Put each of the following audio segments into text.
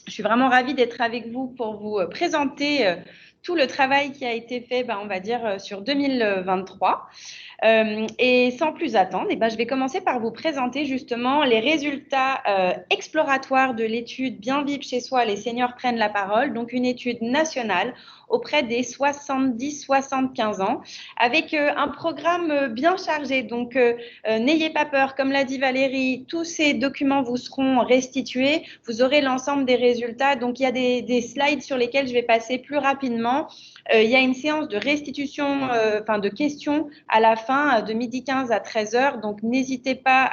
Je suis vraiment ravie d'être avec vous pour vous présenter tout le travail qui a été fait, on va dire, sur 2023. Et sans plus attendre, je vais commencer par vous présenter justement les résultats exploratoires de l'étude Bien vivre chez soi, les seniors prennent la parole, donc une étude nationale auprès des 70-75 ans, avec un programme bien chargé. Donc, n'ayez pas peur, comme l'a dit Valérie, tous ces documents vous seront restitués, vous aurez l'ensemble des résultats. Donc, il y a des slides sur lesquels je vais passer plus rapidement. Il y a une séance de restitution, de questions à la fin, de 12h15 à 13h. Donc, n'hésitez pas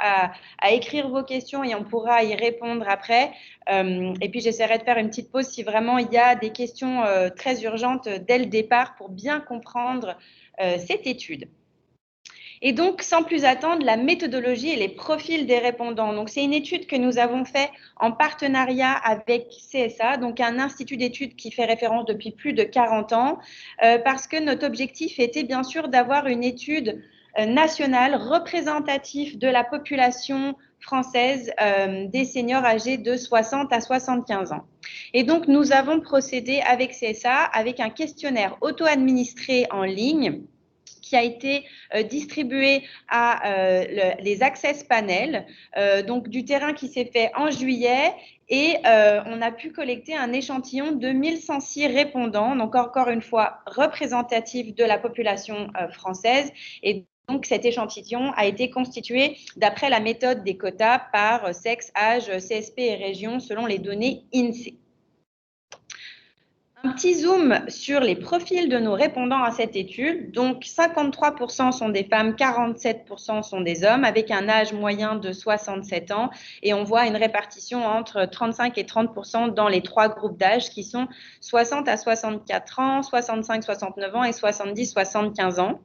à écrire vos questions et on pourra y répondre après. Et puis, j'essaierai de faire une petite pause si vraiment il y a des questions très urgentes dès le départ pour bien comprendre cette étude. Et donc, sans plus attendre, la méthodologie et les profils des répondants. Donc, c'est une étude que nous avons fait en partenariat avec CSA, donc un institut d'études qui fait référence depuis plus de 40 ans, parce que notre objectif était bien sûr d'avoir une étude nationale représentative de la population française des seniors âgés de 60 à 75 ans. Et donc, nous avons procédé avec CSA avec un questionnaire auto-administré en ligne qui a été distribué à les Access Panel, donc du terrain qui s'est fait en juillet. Et on a pu collecter un échantillon de 1106 répondants, donc encore une fois représentatif de la population française. Et donc, cet échantillon a été constitué d'après la méthode des quotas par sexe, âge, CSP et région selon les données INSEE. Un petit zoom sur les profils de nos répondants à cette étude. Donc, 53% sont des femmes, 47% sont des hommes, avec un âge moyen de 67 ans. Et on voit une répartition entre 35 et 30% dans les trois groupes d'âge qui sont 60 à 64 ans, 65-69 ans et 70-75 ans.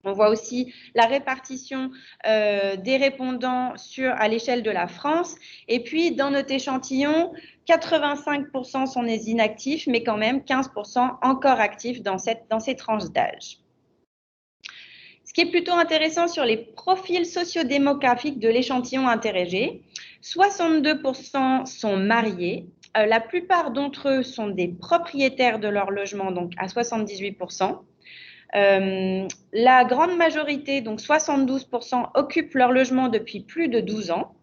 On voit aussi la répartition des répondants à l'échelle de la France. Et puis, dans notre échantillon, 85% sont des inactifs, mais quand même 15% encore actifs dans ces tranches d'âge. Ce qui est plutôt intéressant sur les profils sociodémographiques de l'échantillon interrogé, 62% sont mariés. La plupart d'entre eux sont des propriétaires de leur logement, donc à 78%. La grande majorité, donc 72%, occupent leur logement depuis plus de 12 ans.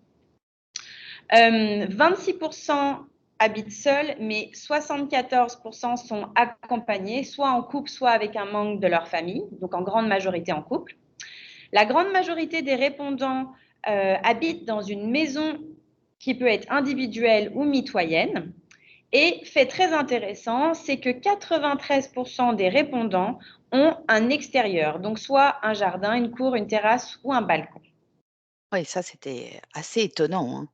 26% habitent seuls, mais 74% sont accompagnés, soit en couple, soit avec un membre de leur famille, donc en grande majorité en couple. La grande majorité des répondants habitent dans une maison qui peut être individuelle ou mitoyenne. Et fait très intéressant, c'est que 93% des répondants ont un extérieur, donc soit un jardin, une cour, une terrasse ou un balcon. Oui, ça, c'était assez étonnant, hein.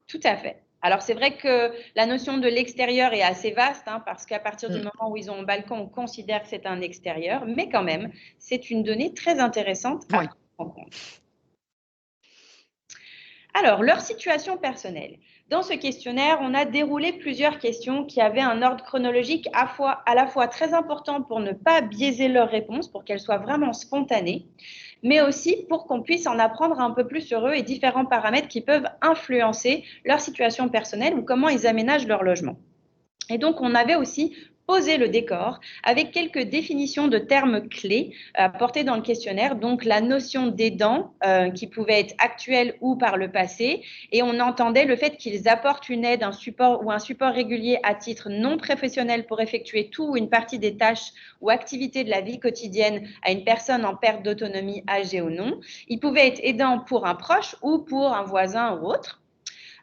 Tout à fait. Alors, c'est vrai que la notion de l'extérieur est assez vaste, parce qu'à partir du Mmh. moment où ils ont un balcon, on considère que c'est un extérieur, mais quand même, c'est une donnée très intéressante à Oui. prendre en compte. Alors, leur situation personnelle. Dans ce questionnaire, on a déroulé plusieurs questions qui avaient un ordre chronologique à la fois très important pour ne pas biaiser leurs réponses, pour qu'elles soient vraiment spontanées, mais aussi pour qu'on puisse en apprendre un peu plus sur eux et différents paramètres qui peuvent influencer leur situation personnelle ou comment ils aménagent leur logement. Et donc, on avait aussi posé le décor avec quelques définitions de termes clés apportées dans le questionnaire. Donc, la notion d'aidant qui pouvait être actuelle ou par le passé. Et on entendait le fait qu'ils apportent une aide, un support ou un support régulier à titre non professionnel pour effectuer tout ou une partie des tâches ou activités de la vie quotidienne à une personne en perte d'autonomie, âgée ou non. Ils pouvaient être aidants pour un proche ou pour un voisin ou autre.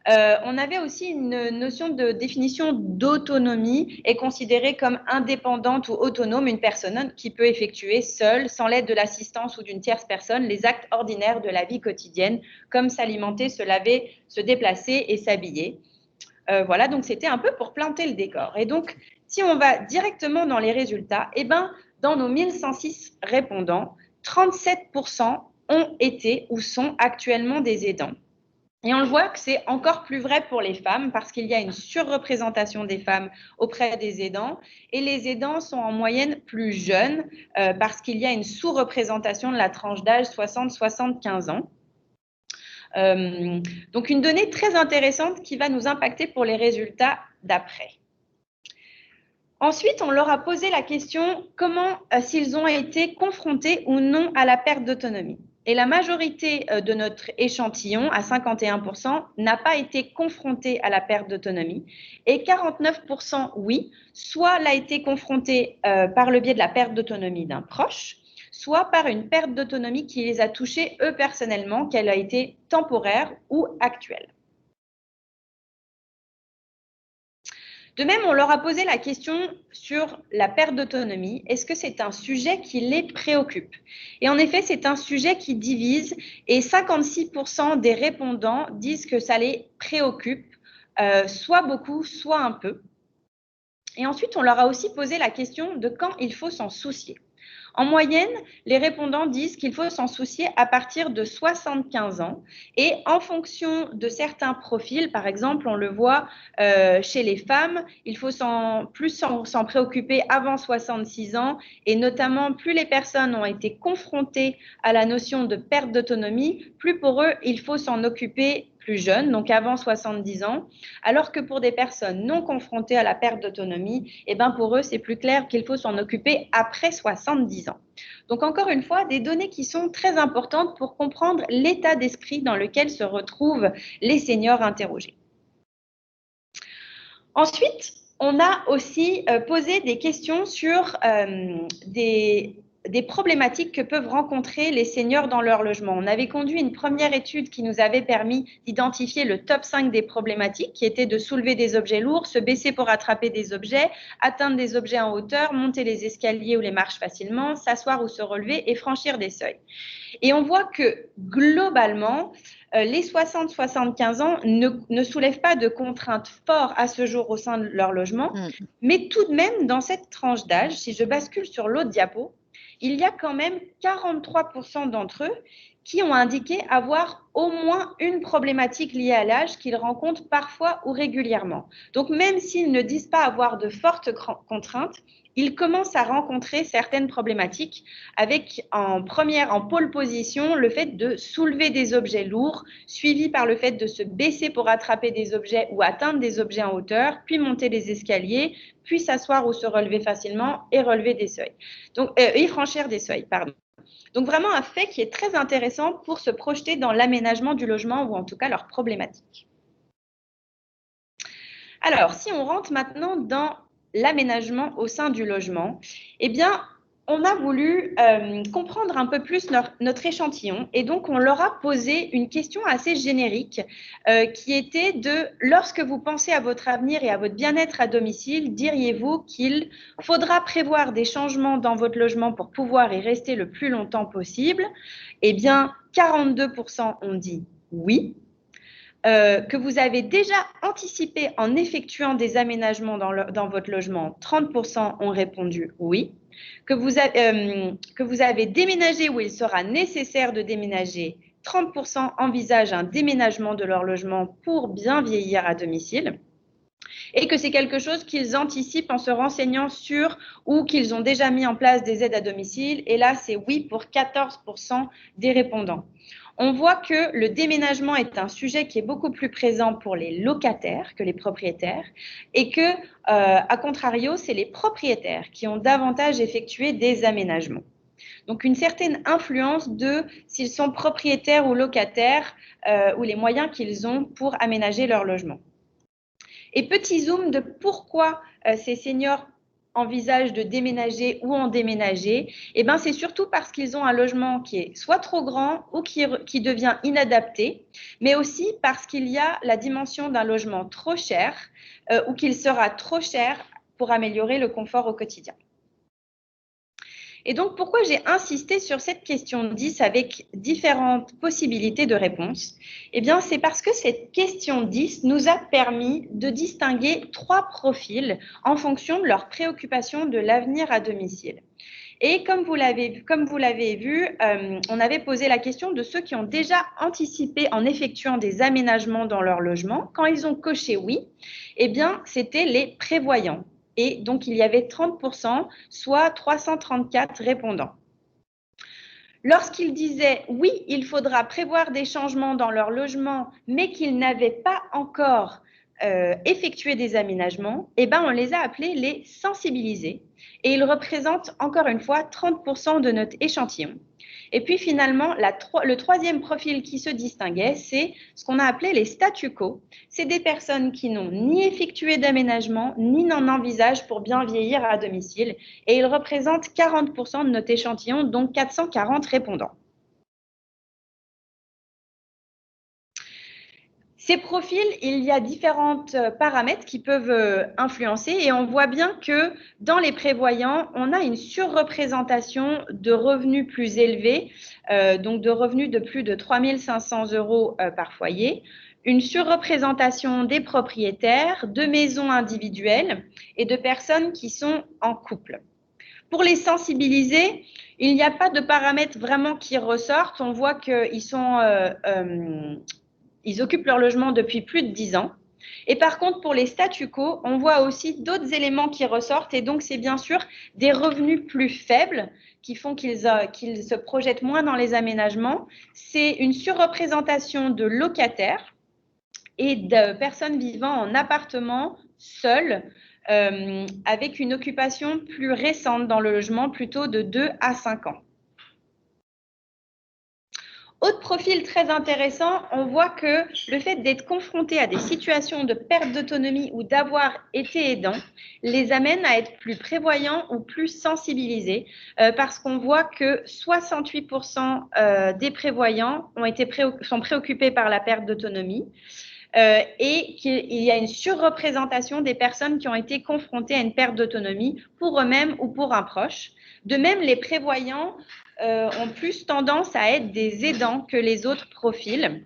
On avait aussi une notion de définition d'autonomie et considérée comme indépendante ou autonome une personne qui peut effectuer seule, sans l'aide de l'assistance ou d'une tierce personne, les actes ordinaires de la vie quotidienne, comme s'alimenter, se laver, se déplacer et s'habiller. Voilà, donc c'était un peu pour planter le décor. Et donc, si on va directement dans les résultats, dans nos 1106 répondants, 37% ont été ou sont actuellement des aidants. Et on le voit que c'est encore plus vrai pour les femmes parce qu'il y a une surreprésentation des femmes auprès des aidants et les aidants sont en moyenne plus jeunes parce qu'il y a une sous-représentation de la tranche d'âge 60-75 ans. Donc, une donnée très intéressante qui va nous impacter pour les résultats d'après. Ensuite, on leur a posé la question s'ils ont été confrontés ou non à la perte d'autonomie. Et la majorité de notre échantillon, à 51%, n'a pas été confrontée à la perte d'autonomie. Et 49% oui, soit l'a été confrontée par le biais de la perte d'autonomie d'un proche, soit par une perte d'autonomie qui les a touchés eux personnellement, qu'elle a été temporaire ou actuelle. De même, on leur a posé la question sur la perte d'autonomie. Est-ce que c'est un sujet qui les préoccupe? Et en effet, c'est un sujet qui divise et 56% des répondants disent que ça les préoccupe, soit beaucoup, soit un peu. Et ensuite, on leur a aussi posé la question de quand il faut s'en soucier. En moyenne, les répondants disent qu'il faut s'en soucier à partir de 75 ans et en fonction de certains profils, par exemple, on le voit chez les femmes, il faut plus s'en préoccuper avant 66 ans et notamment plus les personnes ont été confrontées à la notion de perte d'autonomie, plus pour eux, il faut s'en occuper plus jeunes, donc avant 70 ans, alors que pour des personnes non confrontées à la perte d'autonomie, eh ben pour eux, c'est plus clair qu'il faut s'en occuper après 70 ans. Donc encore une fois, des données qui sont très importantes pour comprendre l'état d'esprit dans lequel se retrouvent les seniors interrogés. Ensuite, on a aussi posé des questions sur des problématiques que peuvent rencontrer les seniors dans leur logement. On avait conduit une première étude qui nous avait permis d'identifier le top 5 des problématiques, qui étaient de soulever des objets lourds, se baisser pour attraper des objets, atteindre des objets en hauteur, monter les escaliers ou les marches facilement, s'asseoir ou se relever et franchir des seuils. Et on voit que globalement, les 60-75 ans ne soulèvent pas de contraintes fortes à ce jour au sein de leur logement, mais tout de même, dans cette tranche d'âge, si je bascule sur l'autre diapo, il y a quand même 43% d'entre eux qui ont indiqué avoir au moins une problématique liée à l'âge qu'ils rencontrent parfois ou régulièrement. Donc, même s'ils ne disent pas avoir de fortes contraintes, ils commencent à rencontrer certaines problématiques avec en pole position le fait de soulever des objets lourds, suivi par le fait de se baisser pour attraper des objets ou atteindre des objets en hauteur, puis monter les escaliers, puis s'asseoir ou se relever facilement et relever des seuils. Donc, et franchir des seuils, pardon. Donc, vraiment un fait qui est très intéressant pour se projeter dans l'aménagement du logement ou en tout cas leurs problématiques. Alors, si on rentre maintenant dans l'aménagement au sein du logement, eh bien, on a voulu comprendre un peu plus notre échantillon et donc on leur a posé une question assez générique qui était de lorsque vous pensez à votre avenir et à votre bien-être à domicile, diriez-vous qu'il faudra prévoir des changements dans votre logement pour pouvoir y rester le plus longtemps possible? Eh bien, 42% ont dit oui. Que vous avez déjà anticipé en effectuant des aménagements dans votre logement, 30% ont répondu oui. Que vous avez déménagé ou il sera nécessaire de déménager, 30% envisagent un déménagement de leur logement pour bien vieillir à domicile. Et que c'est quelque chose qu'ils anticipent en se renseignant sur ou qu'ils ont déjà mis en place des aides à domicile. Et là, c'est oui pour 14% des répondants. On voit que le déménagement est un sujet qui est beaucoup plus présent pour les locataires que les propriétaires et que, à contrario, c'est les propriétaires qui ont davantage effectué des aménagements. Donc, une certaine influence de s'ils sont propriétaires ou locataires ou les moyens qu'ils ont pour aménager leur logement. Et petit zoom de pourquoi ces seniors envisagent de déménager ou en déménager, eh ben, c'est surtout parce qu'ils ont un logement qui est soit trop grand ou qui devient inadapté, mais aussi parce qu'il y a la dimension d'un logement trop cher ou qu'il sera trop cher pour améliorer le confort au quotidien. Et donc, pourquoi j'ai insisté sur cette question 10 avec différentes possibilités de réponse? Eh bien, c'est parce que cette question 10 nous a permis de distinguer 3 profils en fonction de leurs préoccupations de l'avenir à domicile. Et comme vous l'avez vu, on avait posé la question de ceux qui ont déjà anticipé en effectuant des aménagements dans leur logement. Quand ils ont coché oui, eh bien, c'était les prévoyants. Et donc, il y avait 30%, soit 334 répondants. Lorsqu'ils disaient oui, il faudra prévoir des changements dans leur logement, mais qu'ils n'avaient pas encore effectué des aménagements, eh ben, on les a appelés les sensibilisés. Et ils représentent encore une fois 30% de notre échantillon. Et puis finalement, le troisième profil qui se distinguait, c'est ce qu'on a appelé les statu quo. C'est des personnes qui n'ont ni effectué d'aménagement, ni n'en envisagent pour bien vieillir à domicile. Et ils représentent 40% de notre échantillon, donc 440 répondants. Ces profils, il y a différents paramètres qui peuvent influencer et on voit bien que dans les prévoyants, on a une surreprésentation de revenus plus élevés, donc de revenus de plus de 3 500 € par foyer, une surreprésentation des propriétaires, de maisons individuelles et de personnes qui sont en couple. Pour les sensibiliser, il n'y a pas de paramètres vraiment qui ressortent. On voit qu'ils sont ils occupent leur logement depuis plus de 10 ans. Et par contre, pour les statu quo, on voit aussi d'autres éléments qui ressortent. Et donc, c'est bien sûr des revenus plus faibles qui font qu'ils se projettent moins dans les aménagements. C'est une surreprésentation de locataires et de personnes vivant en appartement seules, avec une occupation plus récente dans le logement, plutôt de 2 à 5 ans. Autre profil très intéressant, on voit que le fait d'être confronté à des situations de perte d'autonomie ou d'avoir été aidant les amène à être plus prévoyants ou plus sensibilisés parce qu'on voit que 68% des prévoyants sont préoccupés par la perte d'autonomie et qu'il y a une surreprésentation des personnes qui ont été confrontées à une perte d'autonomie pour eux-mêmes ou pour un proche. De même, les prévoyants ont plus tendance à être des aidants que les autres profils.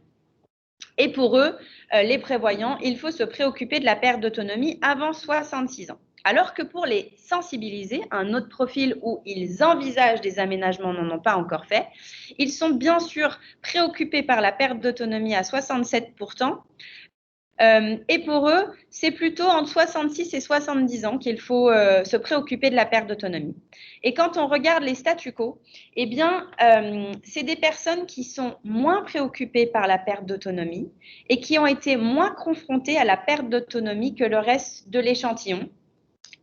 Et pour eux, les prévoyants, il faut se préoccuper de la perte d'autonomie avant 66 ans. Alors que pour les sensibiliser, un autre profil où ils envisagent des aménagements, n'en ont pas encore fait, ils sont bien sûr préoccupés par la perte d'autonomie à 67%. Et pour eux, c'est plutôt entre 66 et 70 ans qu'il faut se préoccuper de la perte d'autonomie. Et quand on regarde les statu quo, eh bien, c'est des personnes qui sont moins préoccupées par la perte d'autonomie et qui ont été moins confrontées à la perte d'autonomie que le reste de l'échantillon.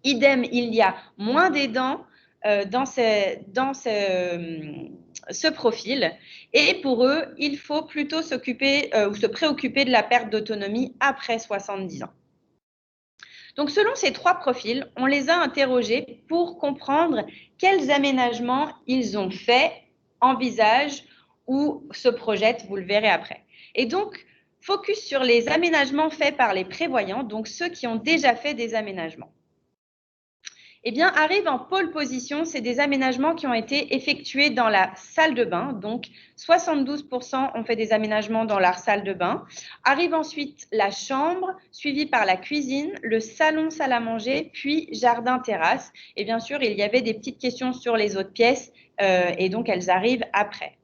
Idem, il y a moins d'aidants dans ce profil. Et pour eux, il faut plutôt s'occuper ou se préoccuper de la perte d'autonomie après 70 ans. Donc, selon ces trois profils, on les a interrogés pour comprendre quels aménagements ils ont fait, envisagent ou se projettent, vous le verrez après. Et donc, focus sur les aménagements faits par les prévoyants, donc ceux qui ont déjà fait des aménagements. Eh bien, arrive en pole position, c'est des aménagements qui ont été effectués dans la salle de bain. Donc, 72% ont fait des aménagements dans leur salle de bain. Arrive ensuite la chambre, suivie par la cuisine, le salon, salle à manger, puis jardin, terrasse. Et bien sûr, il y avait des petites questions sur les autres pièces et donc elles arrivent après.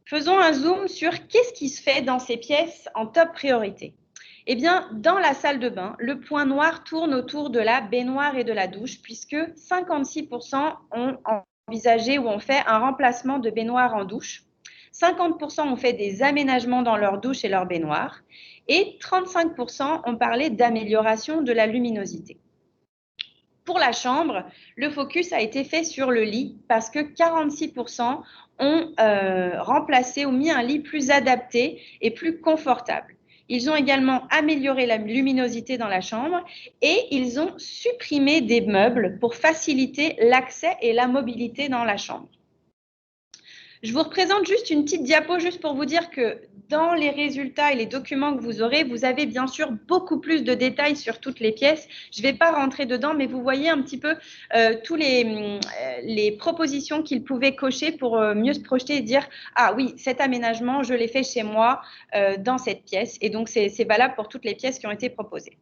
Faisons un zoom sur qu'est-ce qui se fait dans ces pièces en top priorité. Eh bien, dans la salle de bain, le point noir tourne autour de la baignoire et de la douche, puisque 56% ont envisagé ou ont fait un remplacement de baignoire en douche. 50% ont fait des aménagements dans leur douche et leur baignoire. Et 35% ont parlé d'amélioration de la luminosité. Pour la chambre, le focus a été fait sur le lit parce que 46% ont remplacé ou mis un lit plus adapté et plus confortable. Ils ont également amélioré la luminosité dans la chambre et ils ont supprimé des meubles pour faciliter l'accès et la mobilité dans la chambre. Je vous représente juste une petite diapo juste pour vous dire que dans les résultats et les documents que vous aurez, vous avez bien sûr beaucoup plus de détails sur toutes les pièces. Je ne vais pas rentrer dedans, mais vous voyez un petit peu tous les propositions qu'ils pouvaient cocher pour mieux se projeter et dire « Ah oui, cet aménagement, je l'ai fait chez moi dans cette pièce. » Et donc, c'est valable pour toutes les pièces qui ont été proposées.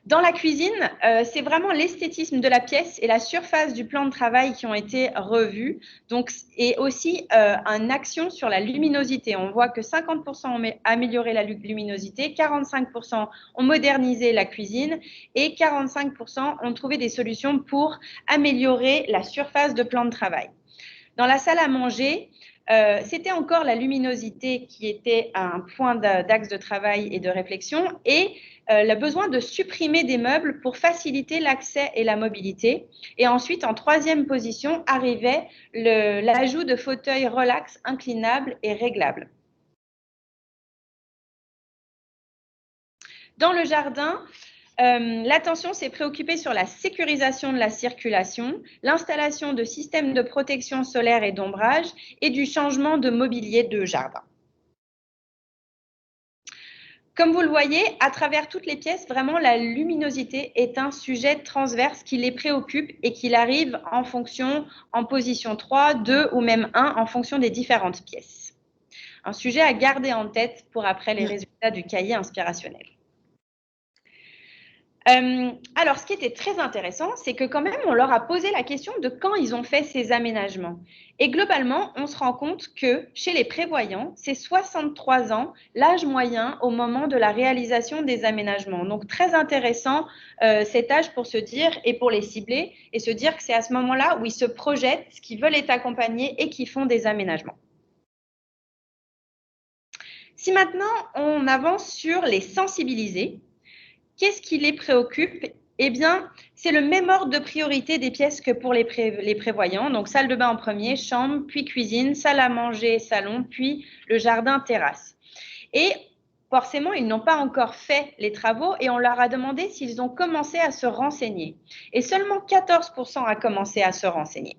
Dans la cuisine, c'est vraiment l'esthétisme de la pièce et la surface du plan de travail qui ont été revus. Donc, et aussi une action sur la luminosité. On voit que 50% ont amélioré la luminosité, 45% ont modernisé la cuisine et 45% ont trouvé des solutions pour améliorer la surface de plan de travail. Dans la salle à manger, c'était encore la luminosité qui était un point d'axe de travail et de réflexion et le besoin de supprimer des meubles pour faciliter l'accès et la mobilité. Et ensuite, en troisième position, arrivait l'ajout de fauteuils relax, inclinables et réglables. Dans le jardin, l'attention s'est préoccupée sur la sécurisation de la circulation, l'installation de systèmes de protection solaire et d'ombrage et du changement de mobilier de jardin. Comme vous le voyez, à travers toutes les pièces, vraiment la luminosité est un sujet transverse qui les préoccupe et qu'il arrive en fonction, en position 3, 2 ou même 1 en fonction des différentes pièces. Un sujet à garder en tête pour après les résultats du cahier inspirationnel. Alors, ce qui était très intéressant, c'est que quand même, on leur a posé la question de quand ils ont fait ces aménagements. Et globalement, on se rend compte que chez les prévoyants, c'est 63 ans, l'âge moyen au moment de la réalisation des aménagements. Donc, très intéressant cet âge pour se dire et pour les cibler et se dire que c'est à ce moment-là où ils se projettent, qu'ils veulent être accompagnés et qu'ils font des aménagements. Si maintenant, on avance sur les sensibiliser, qu'est-ce qui les préoccupe? Eh bien, c'est le même ordre de priorité des pièces que pour les prévoyants. Donc, salle de bain en premier, chambre, puis cuisine, salle à manger, salon, puis le jardin, terrasse. Et forcément, ils n'ont pas encore fait les travaux et on leur a demandé s'ils ont commencé à se renseigner. Et seulement 14% a commencé à se renseigner.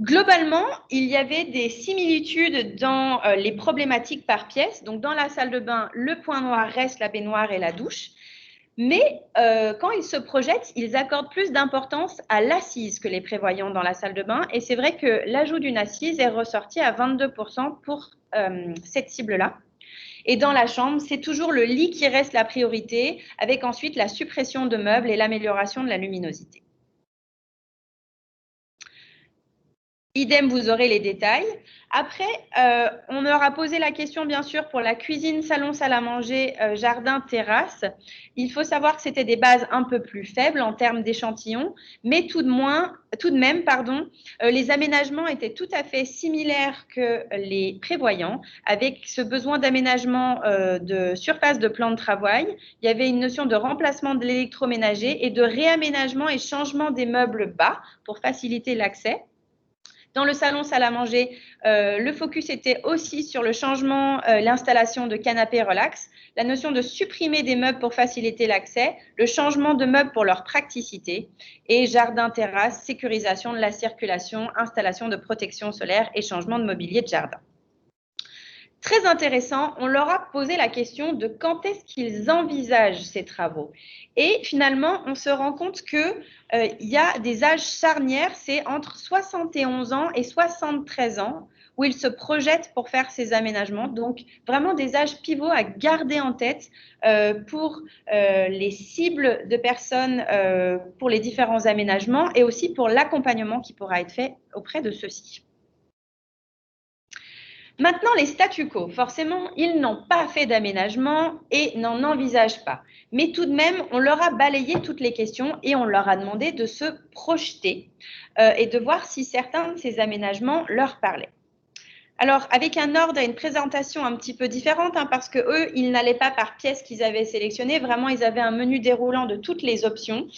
Globalement, il y avait des similitudes dans les problématiques par pièce. Donc, dans la salle de bain, le point noir reste la baignoire et la douche. Mais quand ils se projettent, ils accordent plus d'importance à l'assise que les prévoyants dans la salle de bain. Et c'est vrai que l'ajout d'une assise est ressorti à 22% pour cette cible-là. Et dans la chambre, c'est toujours le lit qui reste la priorité, avec ensuite la suppression de meubles et l'amélioration de la luminosité. Idem, vous aurez les détails. Après, on leur a posé la question, bien sûr, pour la cuisine, salon, salle à manger, jardin, terrasse. Il faut savoir que c'était des bases un peu plus faibles en termes d'échantillons, mais tout de même, les aménagements étaient tout à fait similaires que les prévoyants, avec ce besoin d'aménagement de surface de plan de travail. Il y avait une notion de remplacement de l'électroménager et de réaménagement et changement des meubles bas pour faciliter l'accès. Dans le salon salle à manger, le focus était aussi sur le changement, l'installation de canapés relax, la notion de supprimer des meubles pour faciliter l'accès, le changement de meubles pour leur praticité et jardin terrasse, sécurisation de la circulation, installation de protection solaire et changement de mobilier de jardin. Très intéressant, on leur a posé la question de quand est-ce qu'ils envisagent ces travaux. Et finalement, on se rend compte qu'il y a des âges charnières, c'est entre 71 ans et 73 ans où ils se projettent pour faire ces aménagements. Donc, vraiment des âges pivots à garder en tête pour les cibles de personnes pour les différents aménagements et aussi pour l'accompagnement qui pourra être fait auprès de ceux-ci. Maintenant, les statu quo, forcément, ils n'ont pas fait d'aménagement et n'en envisagent pas. Mais tout de même, on leur a balayé toutes les questions et on leur a demandé de se projeter et de voir si certains de ces aménagements leur parlaient. Alors, avec un ordre et une présentation un petit peu différente, parce que eux, ils n'allaient pas par pièce qu'ils avaient sélectionné. Vraiment, ils avaient un menu déroulant de toutes les options.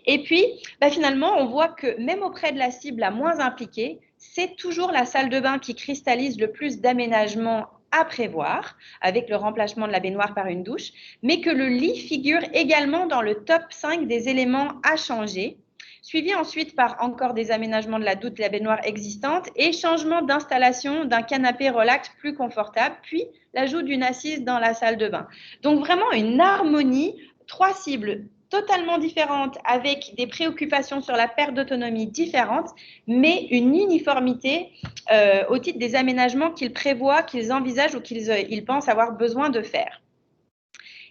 Et puis, finalement, on voit que même auprès de la cible la moins impliquée, c'est toujours la salle de bain qui cristallise le plus d'aménagements à prévoir, avec le remplacement de la baignoire par une douche, mais que le lit figure également dans le top 5 des éléments à changer, suivi ensuite par encore des aménagements de la douche de la baignoire existante et changement d'installation d'un canapé relax plus confortable, puis l'ajout d'une assise dans la salle de bain. Donc vraiment une harmonie, 3 cibles totalement différentes avec des préoccupations sur la perte d'autonomie différentes, mais une uniformité au titre des aménagements qu'ils prévoient, qu'ils envisagent ou qu'ils pensent avoir besoin de faire.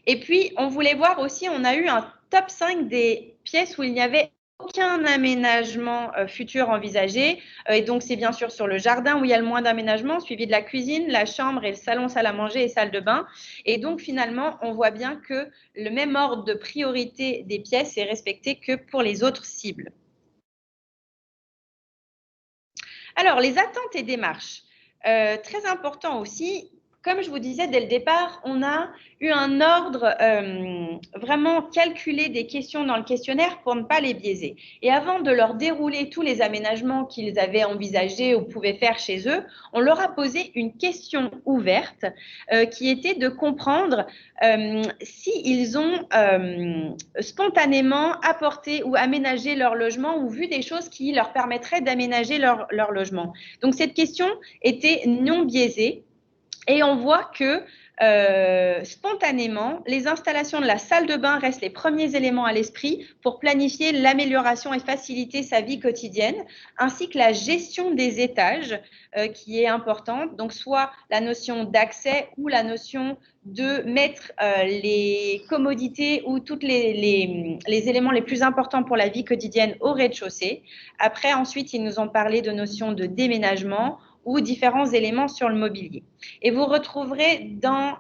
Et puis, on voulait voir aussi, on a eu un top 5 des pièces où il n'y avait aucun aménagement futur envisagé. Et donc, c'est bien sûr sur le jardin où il y a le moins d'aménagement, suivi de la cuisine, la chambre et le salon, salle à manger et salle de bain. Et donc, finalement, on voit bien que le même ordre de priorité des pièces est respecté que pour les autres cibles. Alors, les attentes et démarches, très important aussi. Comme je vous disais dès le départ, on a eu un ordre vraiment calculé des questions dans le questionnaire pour ne pas les biaiser. Et avant de leur dérouler tous les aménagements qu'ils avaient envisagés ou pouvaient faire chez eux, on leur a posé une question ouverte qui était de comprendre s'ils ont spontanément apporté ou aménagé leur logement ou vu des choses qui leur permettraient d'aménager leur logement. Donc cette question était non biaisée et on voit que spontanément, les installations de la salle de bain restent les premiers éléments à l'esprit pour planifier l'amélioration et faciliter sa vie quotidienne, ainsi que la gestion des étages qui est importante. Donc, soit la notion d'accès ou la notion de mettre les commodités ou tous les éléments les plus importants pour la vie quotidienne au rez-de-chaussée. Après, ensuite, ils nous ont parlé de notion de déménagement ou différents éléments sur le mobilier. Et vous retrouverez dans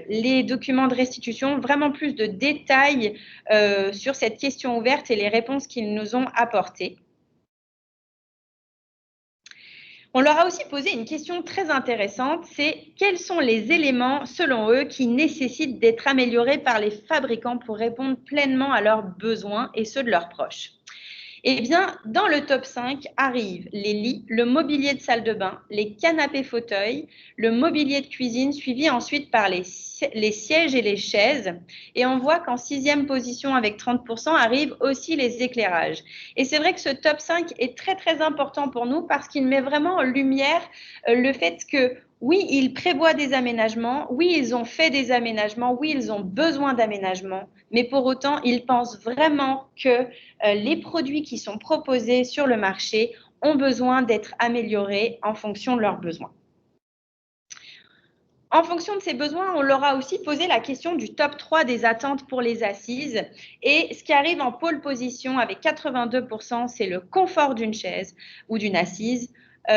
les documents de restitution vraiment plus de détails sur cette question ouverte et les réponses qu'ils nous ont apportées. On leur a aussi posé une question très intéressante, c'est quels sont les éléments, selon eux, qui nécessitent d'être améliorés par les fabricants pour répondre pleinement à leurs besoins et ceux de leurs proches. Eh bien, dans le top 5 arrivent les lits, le mobilier de salle de bain, les canapés fauteuils, le mobilier de cuisine, suivi ensuite par les sièges et les chaises. Et on voit qu'en 6e position, avec 30%, arrivent aussi les éclairages. Et c'est vrai que ce top 5 est très, très important pour nous parce qu'il met vraiment en lumière le fait que oui, ils prévoient des aménagements, oui, ils ont fait des aménagements, oui, ils ont besoin d'aménagements, mais pour autant, ils pensent vraiment que les produits qui sont proposés sur le marché ont besoin d'être améliorés en fonction de leurs besoins. En fonction de ces besoins, on leur a aussi posé la question du top 3 des attentes pour les assises. Et ce qui arrive en pole position avec 82%, c'est le confort d'une chaise ou d'une assise,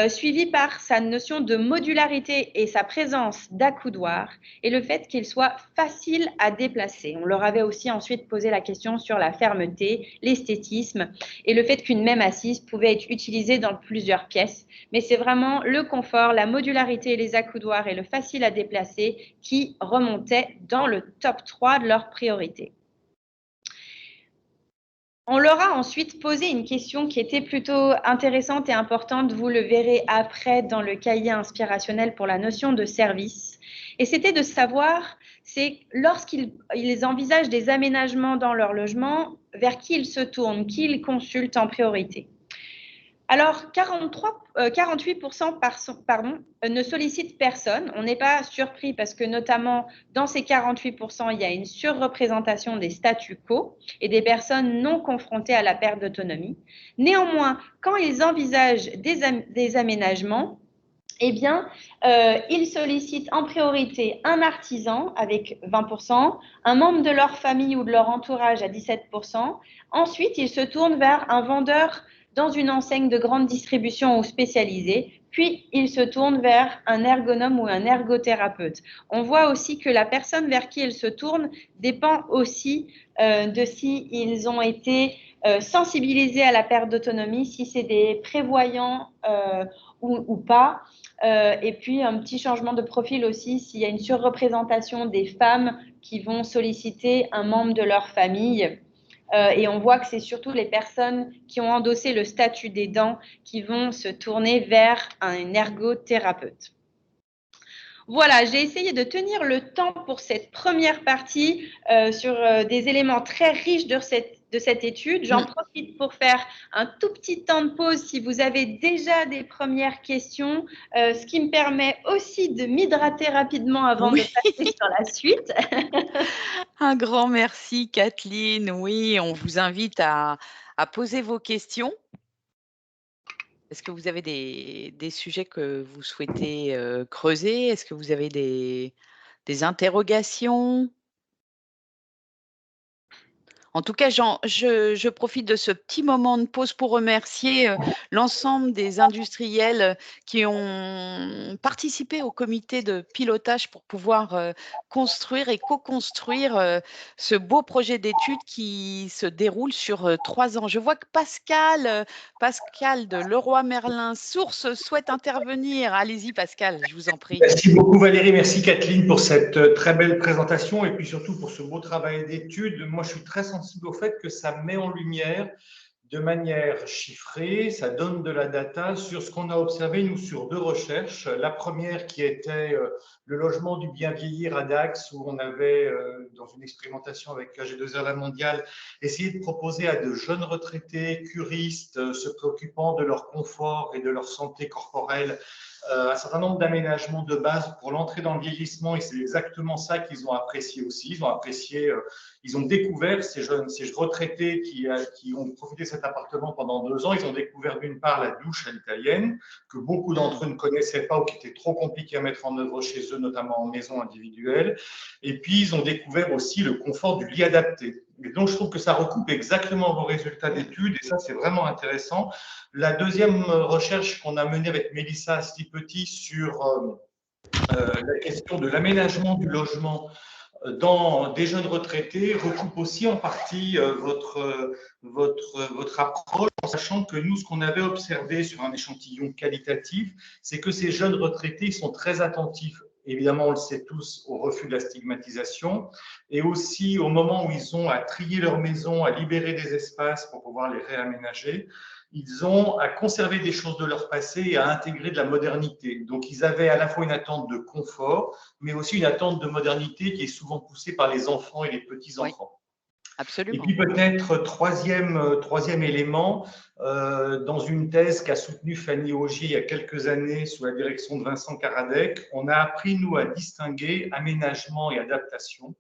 suivi par sa notion de modularité et sa présence d'accoudoir et le fait qu'il soit facile à déplacer. On leur avait aussi ensuite posé la question sur la fermeté, l'esthétisme et le fait qu'une même assise pouvait être utilisée dans plusieurs pièces. Mais c'est vraiment le confort, la modularité, les accoudoirs et le facile à déplacer qui remontaient dans le top 3 de leurs priorités. On leur a ensuite posé une question qui était plutôt intéressante et importante, vous le verrez après dans le cahier inspirationnel pour la notion de service. Et c'était de savoir, c'est lorsqu'ils envisagent des aménagements dans leur logement, vers qui ils se tournent, qui ils consultent en priorité. Alors, 48% ne sollicitent personne. On n'est pas surpris parce que notamment dans ces 48%, il y a une surreprésentation des statu quo et des personnes non confrontées à la perte d'autonomie. Néanmoins, quand ils envisagent des aménagements, eh bien, ils sollicitent en priorité un artisan avec 20%, un membre de leur famille ou de leur entourage à 17%. Ensuite, ils se tournent vers un vendeur dans une enseigne de grande distribution ou spécialisée, puis ils se tournent vers un ergonome ou un ergothérapeute. On voit aussi que la personne vers qui ils se tournent dépend aussi de si ils ont été sensibilisés à la perte d'autonomie, si c'est des prévoyants ou pas. Et puis un petit changement de profil aussi, s'il y a une surreprésentation des femmes qui vont solliciter un membre de leur famille. Et on voit que c'est surtout les personnes qui ont endossé le statut d'aidant qui vont se tourner vers un ergothérapeute. Voilà, j'ai essayé de tenir le temps pour cette première partie sur des éléments très riches de cette étude. J'en profite pour faire un tout petit temps de pause si vous avez déjà des premières questions, ce qui me permet aussi de m'hydrater rapidement avant de passer sur la suite. Un grand merci Kathleen. Oui, on vous invite à poser vos questions. Est-ce que vous avez des sujets que vous souhaitez, creuser? Est-ce que vous avez des interrogations? En tout cas, Jean, je profite de ce petit moment de pause pour remercier l'ensemble des industriels qui ont participé au comité de pilotage pour pouvoir construire et co-construire ce beau projet d'étude qui se déroule sur 3 ans. Je vois que Pascal de Leroy-Merlin Sources souhaite intervenir. Allez-y, Pascal, je vous en prie. Merci beaucoup Valérie, merci Kathleen pour cette très belle présentation et puis surtout pour ce beau travail d'étude. Moi, je suis très sensible au fait que ça met en lumière de manière chiffrée, ça donne de la data sur ce qu'on a observé, nous, sur 2 recherches. La première qui était le logement du bien vieillir à Dax, où on avait, dans une expérimentation avec AG2R La Mondiale, essayé de proposer à de jeunes retraités, curistes, se préoccupant de leur confort et de leur santé corporelle, un certain nombre d'aménagements de base pour l'entrée dans le vieillissement, et c'est exactement ça qu'ils ont apprécié aussi. Ils ont apprécié, ils ont découvert ces retraités qui ont profité de cet appartement pendant 2 ans. Ils ont découvert d'une part la douche à l'italienne, que beaucoup d'entre eux ne connaissaient pas ou qui était trop compliqué à mettre en œuvre chez eux, notamment en maison individuelle. Et puis, ils ont découvert aussi le confort du lit adapté. Et donc, je trouve que ça recoupe exactement vos résultats d'études, et ça, c'est vraiment intéressant. La deuxième recherche qu'on a menée avec Mélissa Stipetti sur la question de l'aménagement du logement dans des jeunes retraités recoupe aussi en partie votre approche, en sachant que nous, ce qu'on avait observé sur un échantillon qualitatif, c'est que ces jeunes retraités sont très attentifs. Évidemment, on le sait tous, au refus de la stigmatisation et aussi au moment où ils ont à trier leur maison, à libérer des espaces pour pouvoir les réaménager. Ils ont à conserver des choses de leur passé et à intégrer de la modernité. Donc, ils avaient à la fois une attente de confort, mais aussi une attente de modernité qui est souvent poussée par les enfants et les petits-enfants. Oui, absolument. Et puis peut-être troisième élément, dans une thèse qu'a soutenue Fanny Augier il y a quelques années sous la direction de Vincent Karadec, on a appris, nous, à distinguer aménagement et adaptation.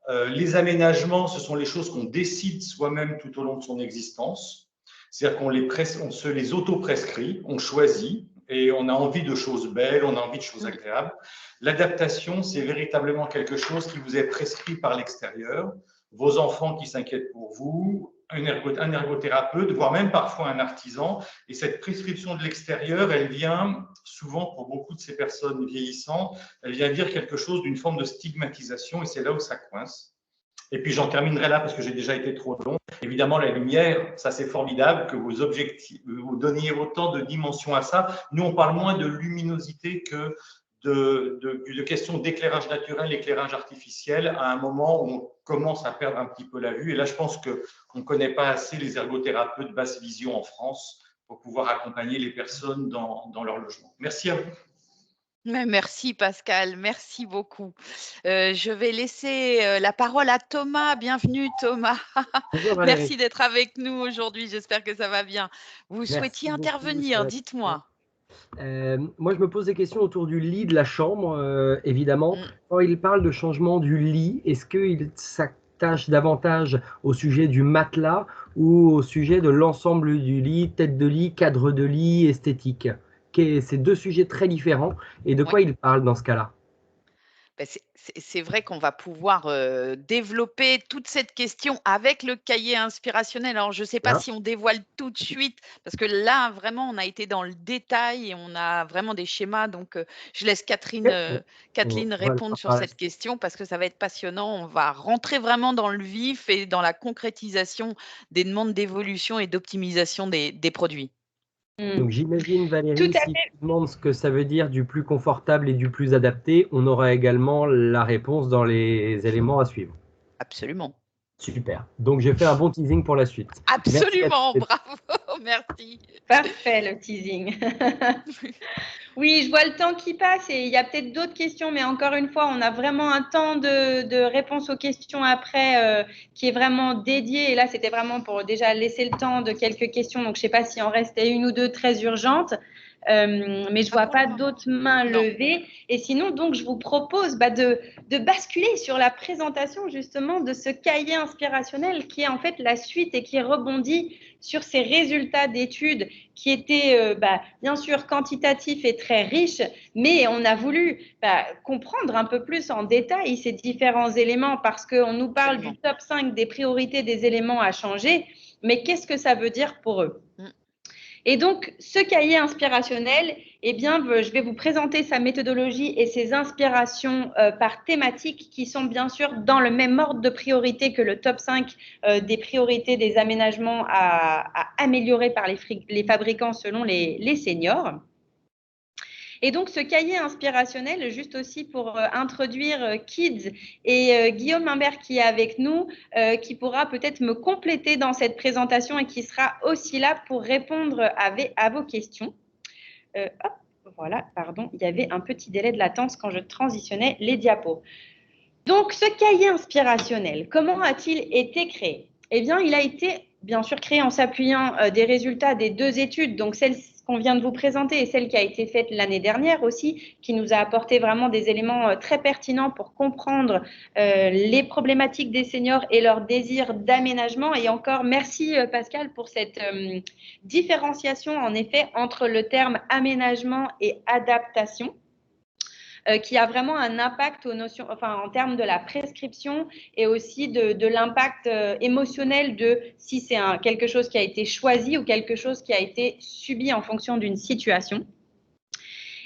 Les aménagements, ce sont les choses qu'on décide soi-même tout au long de son existence. C'est-à-dire on se les auto-prescrit, on choisit et on a envie de choses belles, on a envie de choses agréables. L'adaptation, c'est véritablement quelque chose qui vous est prescrit par l'extérieur. Vos enfants qui s'inquiètent pour vous, un ergothérapeute, voire même parfois un artisan. Et cette prescription de l'extérieur, elle vient souvent, pour beaucoup de ces personnes vieillissantes, elle vient dire quelque chose d'une forme de stigmatisation et c'est là où ça coince. Et puis j'en terminerai là parce que j'ai déjà été trop long. Évidemment, la lumière, ça c'est formidable que vous donniez autant de dimensions à ça. Nous, on parle moins de luminosité que de questions d'éclairage naturel, éclairage artificiel, à un moment où on commence à perdre un petit peu la vue. Et là, je pense qu'on ne connaît pas assez les ergothérapeutes basse vision en France pour pouvoir accompagner les personnes dans leur logement. Merci à vous. Merci Pascal, merci beaucoup. Je vais laisser la parole à Thomas. Bienvenue Thomas. Bonjour Valérie. Merci d'être avec nous aujourd'hui. J'espère que ça va bien. Vous souhaitiez intervenir, dites-moi. Moi, je me pose des questions autour du lit de la chambre, évidemment. Quand il parle de changement du lit, est-ce qu'il s'attache davantage au sujet du matelas ou au sujet de l'ensemble du lit, tête de lit, cadre de lit, esthétique? C'est 2 sujets très différents. Et de quoi il parle dans ce cas-là? C'est vrai qu'on va pouvoir développer toute cette question avec le cahier inspirationnel. Alors, je ne sais pas si on dévoile tout de suite, parce que là, vraiment, on a été dans le détail et on a vraiment des schémas. Donc, je laisse Catherine répondre sur cette question parce que ça va être passionnant. On va rentrer vraiment dans le vif et dans la concrétisation des demandes d'évolution et d'optimisation des produits. Donc j'imagine Valérie, si tu demandes ce que ça veut dire du plus confortable et du plus adapté, on aura également la réponse dans les éléments à suivre. Absolument. Super. Donc j'ai fait un bon teasing pour la suite. Absolument, bravo, merci. Parfait le teasing. Oui, je vois le temps qui passe et il y a peut-être d'autres questions, mais encore une fois, on a vraiment un temps de réponse aux questions après qui est vraiment dédié. Et là, c'était vraiment pour déjà laisser le temps de quelques questions. Donc, je ne sais pas s'il en restait une ou deux très urgentes. mais je vois pas d'autres mains levées. Et sinon, donc, je vous propose de basculer sur la présentation justement de ce cahier inspirationnel qui est en fait la suite et qui rebondit sur ces résultats d'études qui étaient bien sûr quantitatifs et très riches, mais on a voulu comprendre un peu plus en détail ces différents éléments parce qu'on nous parle du top 5 des priorités des éléments à changer, mais qu'est-ce que ça veut dire pour eux? Et donc, ce cahier inspirationnel, eh bien, je vais vous présenter sa méthodologie et ses inspirations par thématique qui sont bien sûr dans le même ordre de priorité que le top 5 des priorités des aménagements à améliorer par les fabricants selon les seniors. Et donc, ce cahier inspirationnel, juste aussi pour introduire Kids et Guillaume Imbert qui est avec nous, qui pourra peut-être me compléter dans cette présentation et qui sera aussi là pour répondre à vos questions. Voilà, pardon, il y avait un petit délai de latence quand je transitionnais les diapos. Donc, ce cahier inspirationnel, comment a-t-il été créé? Eh bien, il a été bien sûr créé en s'appuyant des résultats des 2 études, donc celle qu'on vient de vous présenter et celle qui a été faite l'année dernière aussi, qui nous a apporté vraiment des éléments très pertinents pour comprendre les problématiques des seniors et leur désir d'aménagement. Et encore, merci Pascal pour cette différenciation en effet entre le terme aménagement et adaptation. Qui a vraiment un impact en termes de la prescription et aussi de l'impact émotionnel de si c'est quelque chose qui a été choisi ou quelque chose qui a été subi en fonction d'une situation.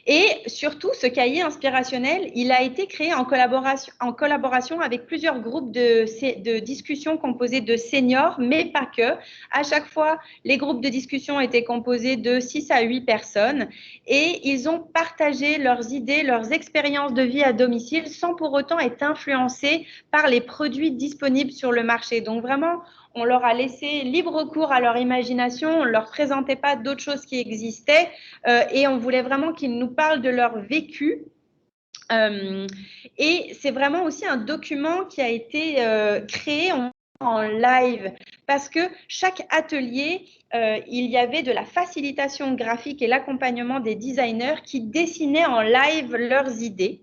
Et surtout, ce cahier inspirationnel, il a été créé en collaboration avec plusieurs groupes de discussion composés de seniors, mais pas que. À chaque fois, les groupes de discussion étaient composés de 6 à 8 personnes et ils ont partagé leurs idées, leurs expériences de vie à domicile sans pour autant être influencés par les produits disponibles sur le marché. Donc vraiment, on leur a laissé libre cours à leur imagination, on ne leur présentait pas d'autres choses qui existaient et on voulait vraiment qu'ils nous parlent de leur vécu. Et c'est vraiment aussi un document qui a été créé en live parce que chaque atelier, il y avait de la facilitation graphique et l'accompagnement des designers qui dessinaient en live leurs idées.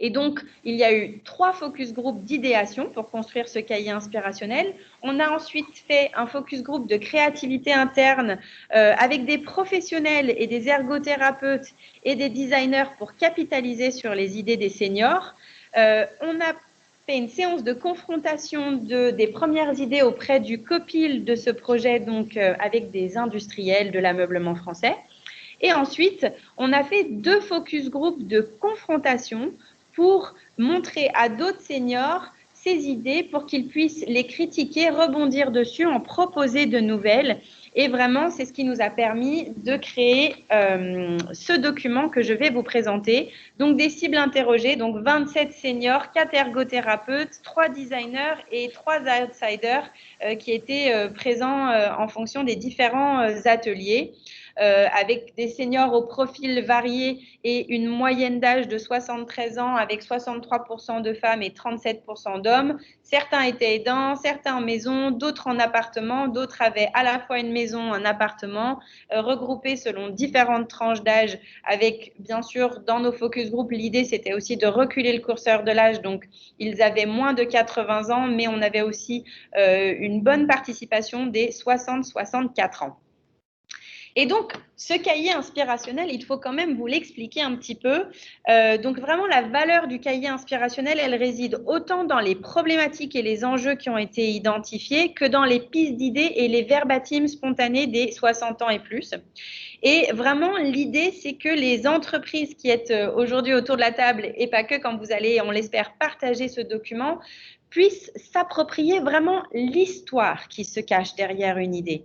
Et donc, il y a eu 3 focus group d'idéation pour construire ce cahier inspirationnel. On a ensuite fait un focus group de créativité interne avec des professionnels et des ergothérapeutes et des designers pour capitaliser sur les idées des seniors. On a fait une séance de confrontation des premières idées auprès du copil de ce projet, donc avec des industriels de l'ameublement français. Et ensuite, on a fait 2 focus group de confrontation pour montrer à d'autres seniors ces idées pour qu'ils puissent les critiquer, rebondir dessus, en proposer de nouvelles. Et vraiment, c'est ce qui nous a permis de créer ce document que je vais vous présenter. Donc, des cibles interrogées, donc 27 seniors, 4 ergothérapeutes, 3 designers et 3 outsiders qui étaient présents en fonction des différents ateliers. Avec des seniors au profil varié et une moyenne d'âge de 73 ans avec 63% de femmes et 37% d'hommes. Certains étaient aidants, certains en maison, d'autres en appartement, d'autres avaient à la fois une maison, un appartement, regroupés selon différentes tranches d'âge avec, bien sûr, dans nos focus group, l'idée c'était aussi de reculer le curseur de l'âge, donc ils avaient moins de 80 ans, mais on avait aussi une bonne participation des 60-64 ans. Et donc, ce cahier inspirationnel, il faut quand même vous l'expliquer un petit peu. Donc, vraiment, la valeur du cahier inspirationnel, elle réside autant dans les problématiques et les enjeux qui ont été identifiés que dans les pistes d'idées et les verbatims spontanés des 60 ans et plus. Et vraiment, l'idée, c'est que les entreprises qui êtes aujourd'hui autour de la table, et pas que quand vous allez, on l'espère, partager ce document, puissent s'approprier vraiment l'histoire qui se cache derrière une idée.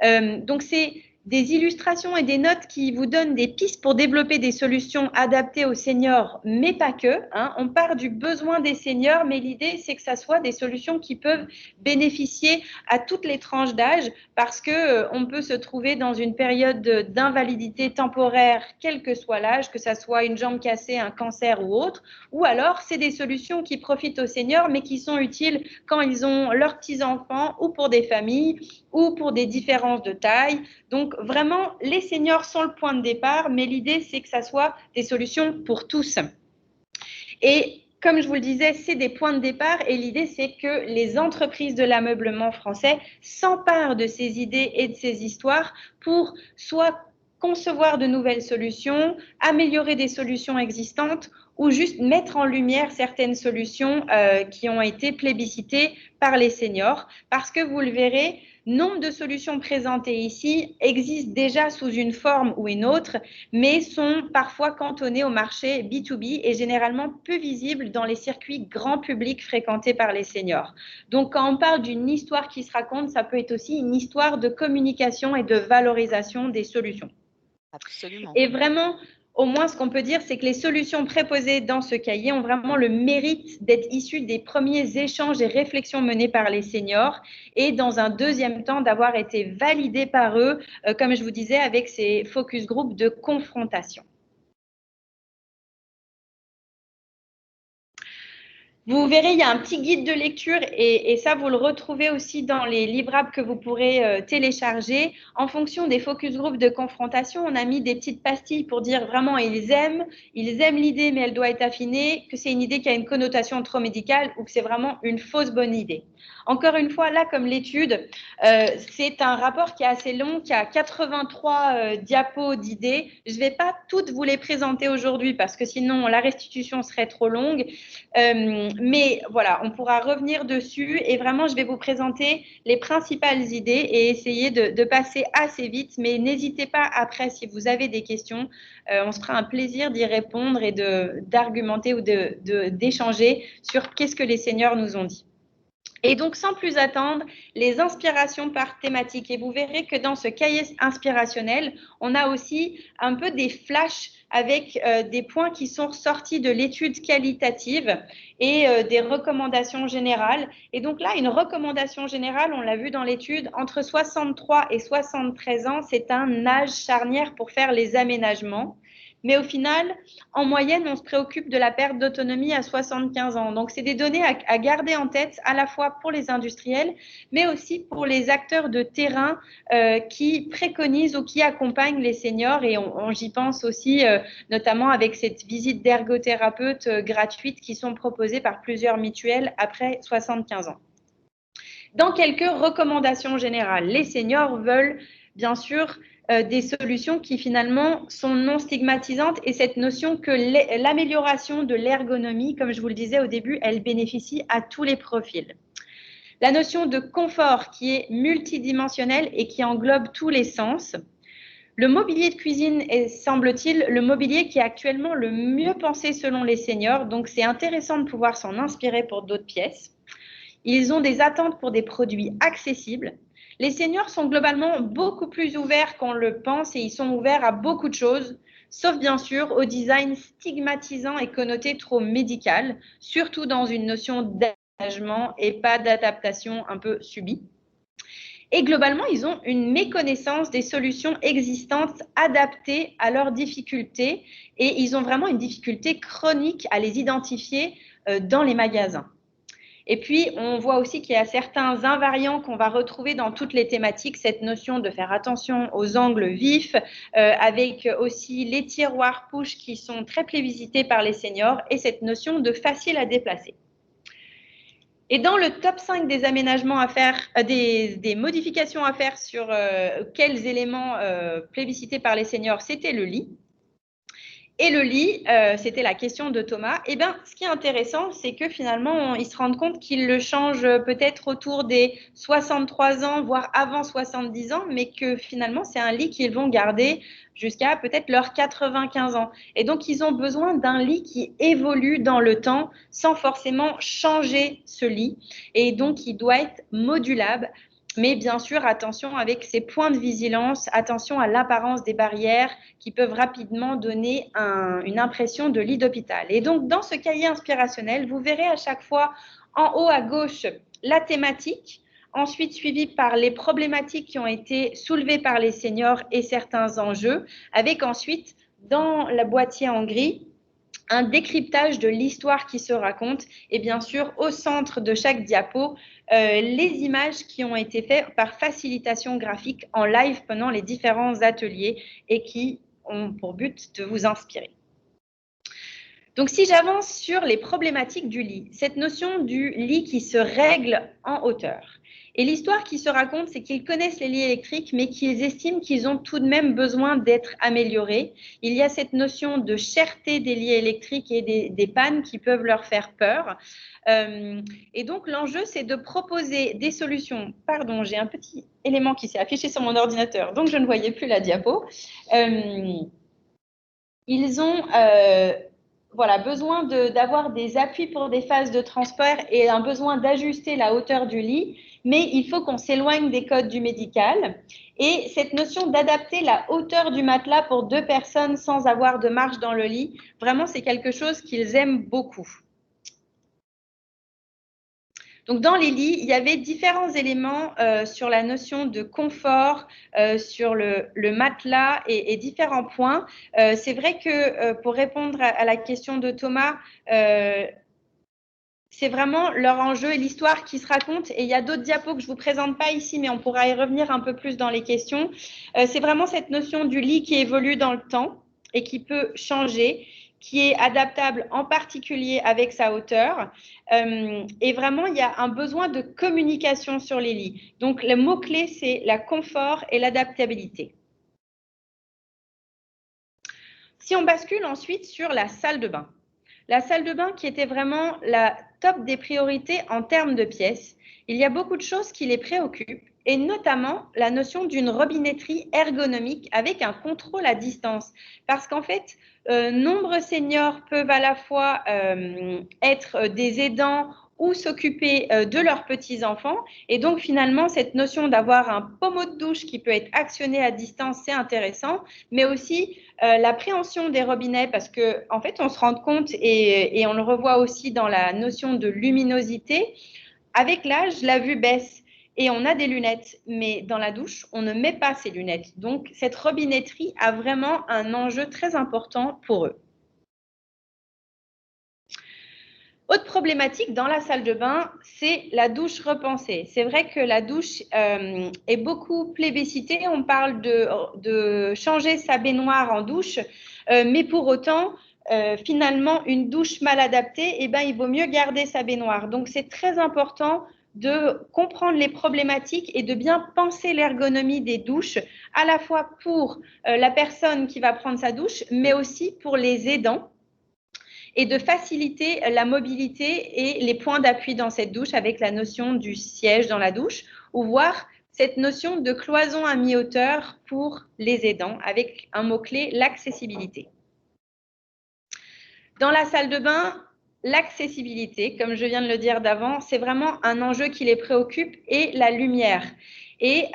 Donc, c'est des illustrations et des notes qui vous donnent des pistes pour développer des solutions adaptées aux seniors, mais pas que. On part du besoin des seniors, mais l'idée, c'est que ça soit des solutions qui peuvent bénéficier à toutes les tranches d'âge parce qu'on peut se trouver dans une période d'invalidité temporaire, quel que soit l'âge, que ça soit une jambe cassée, un cancer ou autre, ou alors c'est des solutions qui profitent aux seniors, mais qui sont utiles quand ils ont leurs petits-enfants ou pour des familles ou pour des différences de taille. Donc, Donc, vraiment, les seniors sont le point de départ, mais l'idée, c'est que ça soit des solutions pour tous. Et comme je vous le disais, c'est des points de départ et l'idée, c'est que les entreprises de l'ameublement français s'emparent de ces idées et de ces histoires pour soit concevoir de nouvelles solutions, améliorer des solutions existantes ou juste mettre en lumière certaines solutions qui ont été plébiscitées par les seniors. Parce que vous le verrez, nombre de solutions présentées ici existent déjà sous une forme ou une autre, mais sont parfois cantonnées au marché B2B et généralement peu visibles dans les circuits grand public fréquentés par les seniors. Donc, quand on parle d'une histoire qui se raconte, ça peut être aussi une histoire de communication et de valorisation des solutions. Absolument. Et vraiment, au moins, ce qu'on peut dire, c'est que les solutions préposées dans ce cahier ont vraiment le mérite d'être issues des premiers échanges et réflexions menées par les seniors et dans un deuxième temps, d'avoir été validées par eux, comme je vous disais, avec ces focus group de confrontation. Vous verrez, il y a un petit guide de lecture et ça, vous le retrouvez aussi dans les livrables que vous pourrez télécharger. En fonction des focus group de confrontation, on a mis des petites pastilles pour dire vraiment ils aiment l'idée, mais elle doit être affinée, que c'est une idée qui a une connotation trop médicale ou que c'est vraiment une fausse bonne idée. Encore une fois, là, comme l'étude, c'est un rapport qui est assez long, qui a 83 diapos d'idées. Je ne vais pas toutes vous les présenter aujourd'hui parce que sinon, la restitution serait trop longue. Mais voilà, on pourra revenir dessus et vraiment, je vais vous présenter les principales idées et essayer de passer assez vite. Mais n'hésitez pas après, si vous avez des questions, on se fera un plaisir d'y répondre et d'argumenter ou d'échanger sur qu'est-ce que les seniors nous ont dit. Et donc, sans plus attendre, les inspirations par thématique. Et vous verrez que dans ce cahier inspirationnel, on a aussi un peu des flashs avec des points qui sont ressortis de l'étude qualitative et des recommandations générales. Et donc là, une recommandation générale, on l'a vu dans l'étude, entre 63 et 73 ans, c'est un âge charnière pour faire les aménagements. Mais au final, en moyenne, on se préoccupe de la perte d'autonomie à 75 ans. Donc, c'est des données à garder en tête à la fois pour les industriels, mais aussi pour les acteurs de terrain qui préconisent ou qui accompagnent les seniors. Et j'y pense aussi, notamment avec cette visite d'ergothérapeute gratuite qui sont proposées par plusieurs mutuelles après 75 ans. Dans quelques recommandations générales, les seniors veulent bien sûr des solutions qui finalement sont non stigmatisantes et cette notion que l'amélioration de l'ergonomie, comme je vous le disais au début, elle bénéficie à tous les profils. La notion de confort qui est multidimensionnelle et qui englobe tous les sens. Le mobilier de cuisine est, semble-t-il, le mobilier qui est actuellement le mieux pensé selon les seniors, donc c'est intéressant de pouvoir s'en inspirer pour d'autres pièces. Ils ont des attentes pour des produits accessibles. Les seniors sont globalement beaucoup plus ouverts qu'on le pense et ils sont ouverts à beaucoup de choses, sauf bien sûr au design stigmatisant et connoté trop médical, surtout dans une notion d'aménagement et pas d'adaptation un peu subie. Et globalement, ils ont une méconnaissance des solutions existantes adaptées à leurs difficultés et ils ont vraiment une difficulté chronique à les identifier dans les magasins. Et puis, on voit aussi qu'il y a certains invariants qu'on va retrouver dans toutes les thématiques, cette notion de faire attention aux angles vifs, avec aussi les tiroirs push qui sont très plébiscités par les seniors et cette notion de facile à déplacer. Et dans le top 5 des aménagements à faire, des modifications à faire sur quels éléments plébiscités par les seniors, c'était le lit. Et le lit, c'était la question de Thomas. Eh bien, ce qui est intéressant, c'est que finalement, ils se rendent compte qu'ils le changent peut-être autour des 63 ans, voire avant 70 ans, mais que finalement, c'est un lit qu'ils vont garder jusqu'à peut-être leurs 95 ans. Et donc, ils ont besoin d'un lit qui évolue dans le temps sans forcément changer ce lit. Et donc, il doit être modulable. Mais bien sûr, attention avec ces points de vigilance, attention à l'apparence des barrières qui peuvent rapidement donner une impression de lit d'hôpital. Et donc, dans ce cahier inspirationnel, vous verrez à chaque fois en haut à gauche la thématique, ensuite suivie par les problématiques qui ont été soulevées par les seniors et certains enjeux, avec ensuite, dans le boîtier en gris, un décryptage de l'histoire qui se raconte et bien sûr au centre de chaque diapo, les images qui ont été faites par facilitation graphique en live pendant les différents ateliers et qui ont pour but de vous inspirer. Donc, si j'avance sur les problématiques du lit, cette notion du lit qui se règle en hauteur. Et l'histoire qui se raconte, c'est qu'ils connaissent les lits électriques, mais qu'ils estiment qu'ils ont tout de même besoin d'être améliorés. Il y a cette notion de cherté des lits électriques et des pannes qui peuvent leur faire peur. Et donc, l'enjeu, c'est de proposer des solutions. Pardon, j'ai un petit élément qui s'est affiché sur mon ordinateur, donc je ne voyais plus la diapo. Ils ont voilà, besoin d'avoir des appuis pour des phases de transport et un besoin d'ajuster la hauteur du lit, mais il faut qu'on s'éloigne des codes du médical. Et cette notion d'adapter la hauteur du matelas pour 2 personnes sans avoir de marge dans le lit, vraiment, c'est quelque chose qu'ils aiment beaucoup. Donc, dans les lits, il y avait différents éléments sur la notion de confort, sur le matelas et différents points. C'est vrai que pour répondre à la question de Thomas, c'est vraiment leur enjeu et l'histoire qui se raconte. Et il y a d'autres diapos que je ne vous présente pas ici, mais on pourra y revenir un peu plus dans les questions. C'est vraiment cette notion du lit qui évolue dans le temps et qui peut changer, qui est adaptable en particulier avec sa hauteur. Et vraiment, il y a un besoin de communication sur les lits. Donc, le mot-clé, c'est la confort et l'adaptabilité. Si on bascule ensuite sur la salle de bain. La salle de bain qui était vraiment la top des priorités en termes de pièces. Il y a beaucoup de choses qui les préoccupent et notamment la notion d'une robinetterie ergonomique avec un contrôle à distance. Parce qu'en fait, nombreux seniors peuvent à la fois être des aidants ou s'occuper de leurs petits-enfants. Et donc, finalement, cette notion d'avoir un pommeau de douche qui peut être actionné à distance, c'est intéressant, mais aussi l'appréhension des robinets, parce qu'en fait, on se rend compte, et on le revoit aussi dans la notion de luminosité, avec l'âge, la vue baisse. Et on a des lunettes, mais dans la douche, on ne met pas ces lunettes. Donc, cette robinetterie a vraiment un enjeu très important pour eux. Autre problématique dans la salle de bain, c'est la douche repensée. C'est vrai que la douche est beaucoup plébiscitée. On parle de changer sa baignoire en douche, mais pour autant, finalement, une douche mal adaptée, eh ben, il vaut mieux garder sa baignoire. Donc, c'est très important de comprendre les problématiques et de bien penser l'ergonomie des douches, à la fois pour la personne qui va prendre sa douche, mais aussi pour les aidants, et de faciliter la mobilité et les points d'appui dans cette douche avec la notion du siège dans la douche, ou voir cette notion de cloison à mi-hauteur pour les aidants avec un mot-clé, l'accessibilité. Dans la salle de bain, l'accessibilité, comme je viens de le dire d'avant, c'est vraiment un enjeu qui les préoccupe, et la lumière. Et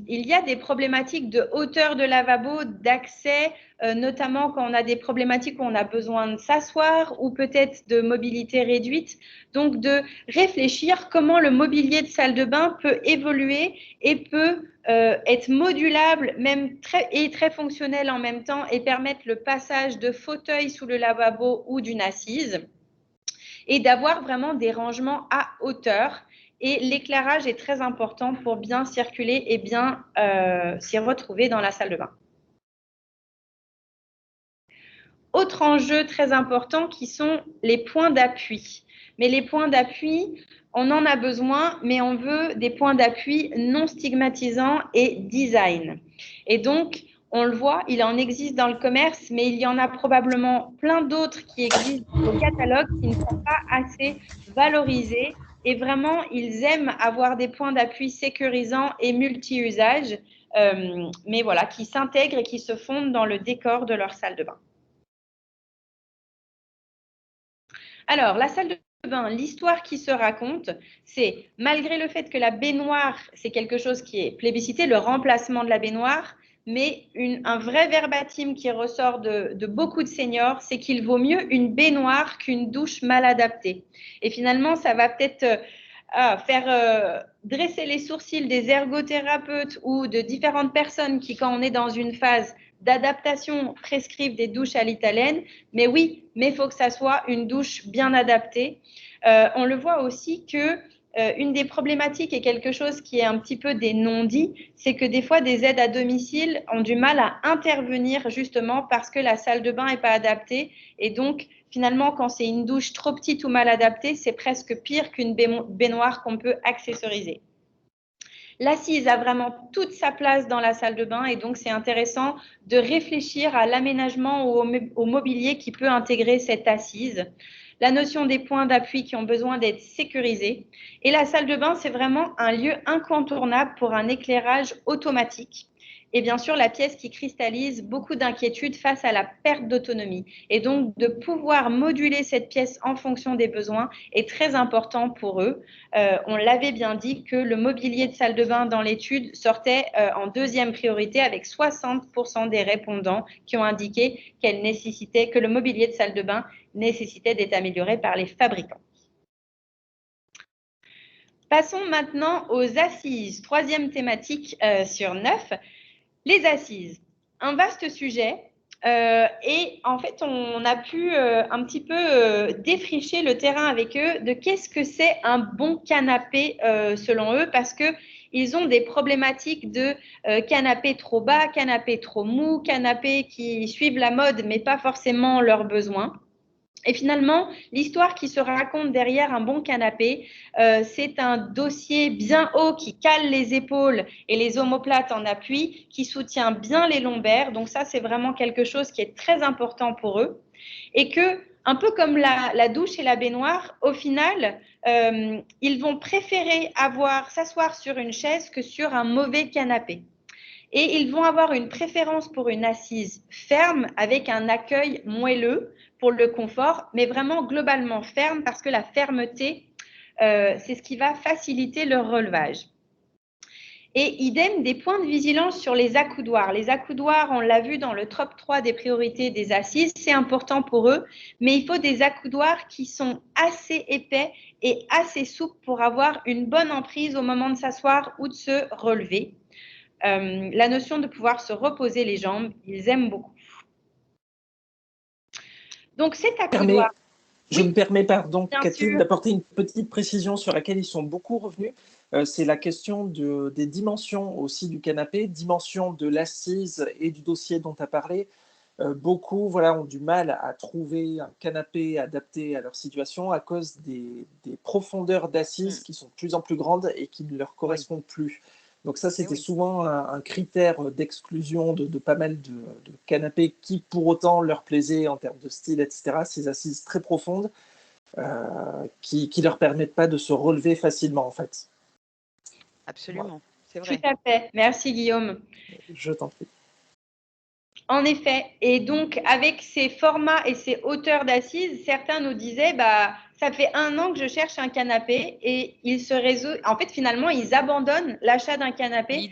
il y a des problématiques de hauteur de lavabo, d'accès, notamment quand on a des problématiques où on a besoin de s'asseoir ou peut-être de mobilité réduite. Donc, de réfléchir comment le mobilier de salle de bain peut évoluer et peut être modulable même très fonctionnel en même temps et permettre le passage de fauteuil sous le lavabo ou d'une assise et d'avoir vraiment des rangements à hauteur. Et l'éclairage est très important pour bien circuler et bien s'y retrouver dans la salle de bain. Autre enjeu très important qui sont les points d'appui. Mais les points d'appui, on en a besoin, mais on veut des points d'appui non stigmatisants et design. Et donc, on le voit, il en existe dans le commerce, mais il y en a probablement plein d'autres qui existent au catalogue qui ne sont pas assez valorisés. Et vraiment, ils aiment avoir des points d'appui sécurisants et multi-usages, mais voilà, qui s'intègrent et qui se fondent dans le décor de leur salle de bain. Alors, la salle de bain, l'histoire qui se raconte, c'est malgré le fait que la baignoire, c'est quelque chose qui est plébiscité, le remplacement de la baignoire, mais un vrai verbatim qui ressort de beaucoup de seniors, c'est qu'il vaut mieux une baignoire qu'une douche mal adaptée. Et finalement, ça va peut-être faire dresser les sourcils des ergothérapeutes ou de différentes personnes qui, quand on est dans une phase d'adaptation prescrivent des douches à l'italienne, mais oui, mais il faut que ça soit une douche bien adaptée. On le voit aussi que une des problématiques et quelque chose qui est un petit peu des non-dits, c'est que des fois, des aides à domicile ont du mal à intervenir justement parce que la salle de bain n'est pas adaptée. Et donc, finalement, quand c'est une douche trop petite ou mal adaptée, c'est presque pire qu'une baignoire qu'on peut accessoriser. L'assise a vraiment toute sa place dans la salle de bain et donc c'est intéressant de réfléchir à l'aménagement ou au mobilier qui peut intégrer cette assise. La notion des points d'appui qui ont besoin d'être sécurisés. Et la salle de bain, c'est vraiment un lieu incontournable pour un éclairage automatique. Et bien sûr, la pièce qui cristallise beaucoup d'inquiétudes face à la perte d'autonomie. Et donc, de pouvoir moduler cette pièce en fonction des besoins est très important pour eux. On l'avait bien dit que le mobilier de salle de bain dans l'étude sortait en deuxième priorité avec 60% des répondants qui ont indiqué que le mobilier de salle de bain nécessitait d'être amélioré par les fabricants. Passons maintenant aux assises. Troisième thématique sur 9. Les assises, un vaste sujet et en fait on a pu un petit peu défricher le terrain avec eux de qu'est-ce que c'est un bon canapé selon eux parce que ils ont des problématiques de canapé trop bas, canapé trop mou, canapé qui suivent la mode mais pas forcément leurs besoins. Et finalement, l'histoire qui se raconte derrière un bon canapé, c'est un dossier bien haut qui cale les épaules et les omoplates en appui, qui soutient bien les lombaires. Donc ça, c'est vraiment quelque chose qui est très important pour eux. Et que, un peu comme la douche et la baignoire, au final, ils vont préférer s'asseoir sur une chaise que sur un mauvais canapé. Et ils vont avoir une préférence pour une assise ferme avec un accueil moelleux pour le confort, mais vraiment globalement ferme parce que la fermeté, c'est ce qui va faciliter leur relevage. Et idem, des points de vigilance sur les accoudoirs. Les accoudoirs, on l'a vu dans le top 3 des priorités des assises, c'est important pour eux, mais il faut des accoudoirs qui sont assez épais et assez souples pour avoir une bonne emprise au moment de s'asseoir ou de se relever. La notion de pouvoir se reposer les jambes, ils aiment beaucoup. Donc, cet accoudoir… Je me permets, pardon, Catherine, d'apporter une petite précision sur laquelle ils sont beaucoup revenus. C'est la question des dimensions aussi du canapé, dimensions de l'assise et du dossier dont tu as parlé. Beaucoup ont du mal à trouver un canapé adapté à leur situation à cause des profondeurs d'assises qui sont de plus en plus grandes et qui ne leur correspondent plus. Donc ça, c'était souvent un critère d'exclusion de pas mal de canapés qui, pour autant, leur plaisaient en termes de style, etc. Ces assises très profondes qui ne leur permettent pas de se relever facilement, en fait. Absolument, voilà. C'est vrai. Tout à fait. Merci, Guillaume. Je t'en prie. En effet. Et donc, avec ces formats et ces hauteurs d'assises, certains nous disaient, ça fait 1 an que je cherche un canapé et ils se résolvent. En fait, finalement, ils abandonnent l'achat d'un canapé.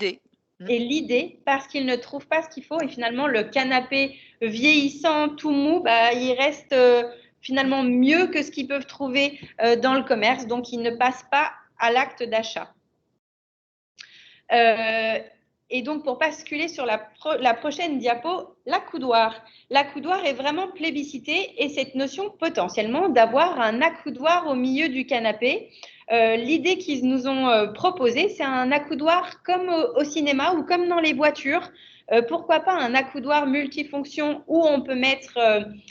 L'idée, parce qu'ils ne trouvent pas ce qu'il faut. Et finalement, le canapé vieillissant, tout mou, il reste finalement mieux que ce qu'ils peuvent trouver dans le commerce. Donc, ils ne passent pas à l'acte d'achat. Et donc, pour basculer sur la prochaine diapo, l'accoudoir. L'accoudoir est vraiment plébiscité et cette notion potentiellement d'avoir un accoudoir au milieu du canapé. L'idée qu'ils nous ont proposée, c'est un accoudoir comme au cinéma ou comme dans les voitures. Pourquoi pas un accoudoir multifonction où on peut mettre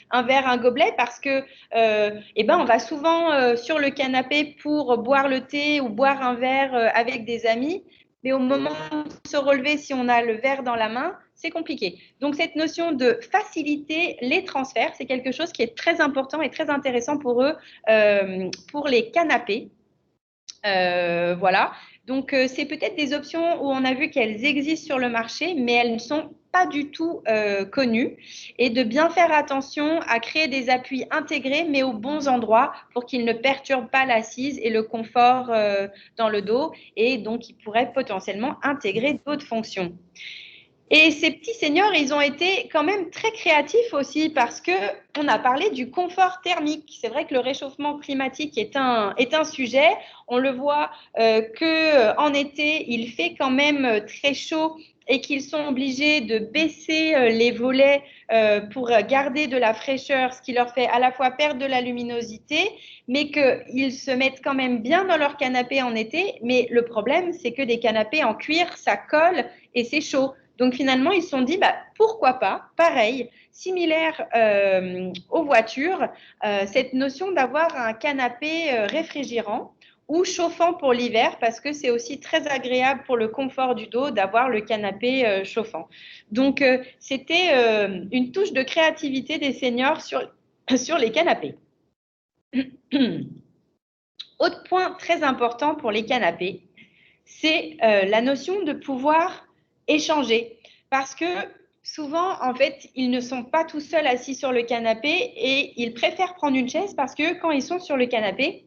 un verre, un gobelet parce que on va souvent sur le canapé pour boire le thé ou boire un verre avec des amis. Mais au moment de se relever, si on a le verre dans la main, c'est compliqué. Donc, cette notion de faciliter les transferts, c'est quelque chose qui est très important et très intéressant pour eux, pour les canapés. Voilà. Donc, c'est peut-être des options où on a vu qu'elles existent sur le marché, mais elles ne sont pas du tout connues. Et de bien faire attention à créer des appuis intégrés, mais aux bons endroits pour qu'ils ne perturbent pas l'assise et le confort dans le dos. Et donc, ils pourraient potentiellement intégrer d'autres fonctions. Et ces petits seniors, ils ont été quand même très créatifs aussi parce qu'on a parlé du confort thermique. C'est vrai que le réchauffement climatique est un sujet. On le voit qu'en été, il fait quand même très chaud et qu'ils sont obligés de baisser les volets pour garder de la fraîcheur, ce qui leur fait à la fois perdre de la luminosité, mais qu'ils se mettent quand même bien dans leur canapé en été. Mais le problème, c'est que des canapés en cuir, ça colle et c'est chaud. Donc finalement, ils se sont dit, pourquoi pas, pareil, similaire aux voitures, cette notion d'avoir un canapé réfrigérant ou chauffant pour l'hiver, parce que c'est aussi très agréable pour le confort du dos d'avoir le canapé chauffant. Donc c'était une touche de créativité des seniors sur les canapés. Autre point très important pour les canapés, c'est la notion de pouvoir échanger. Parce que souvent, en fait, ils ne sont pas tout seuls assis sur le canapé et ils préfèrent prendre une chaise parce que quand ils sont sur le canapé,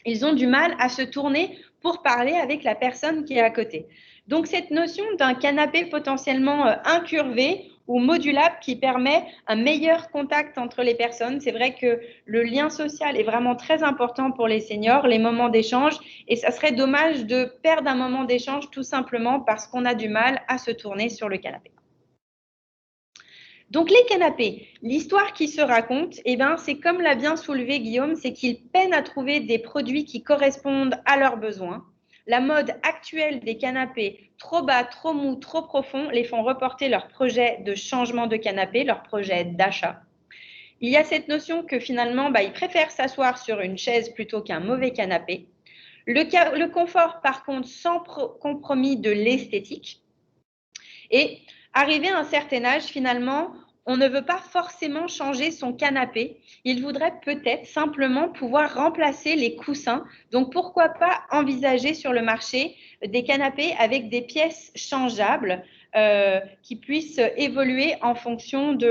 ils ont du mal à se tourner pour parler avec la personne qui est à côté. Donc, cette notion d'un canapé potentiellement incurvé ou modulable qui permet un meilleur contact entre les personnes. C'est vrai que le lien social est vraiment très important pour les seniors, les moments d'échange, et ça serait dommage de perdre un moment d'échange tout simplement parce qu'on a du mal à se tourner sur le canapé. Donc les canapés, l'histoire qui se raconte, c'est comme l'a bien soulevé Guillaume, c'est qu'ils peinent à trouver des produits qui correspondent à leurs besoins. La mode actuelle des canapés trop bas, trop mous, trop profonds les font reporter leur projet de changement de canapé, leur projet d'achat. Il y a cette notion que finalement, ils préfèrent s'asseoir sur une chaise plutôt qu'un mauvais canapé. Le confort, par contre, sans compromis de l'esthétique. Et arrivé à un certain âge, finalement, on ne veut pas forcément changer son canapé. Il voudrait peut-être simplement pouvoir remplacer les coussins. Donc, pourquoi pas envisager sur le marché des canapés avec des pièces changeables qui puissent évoluer en fonction de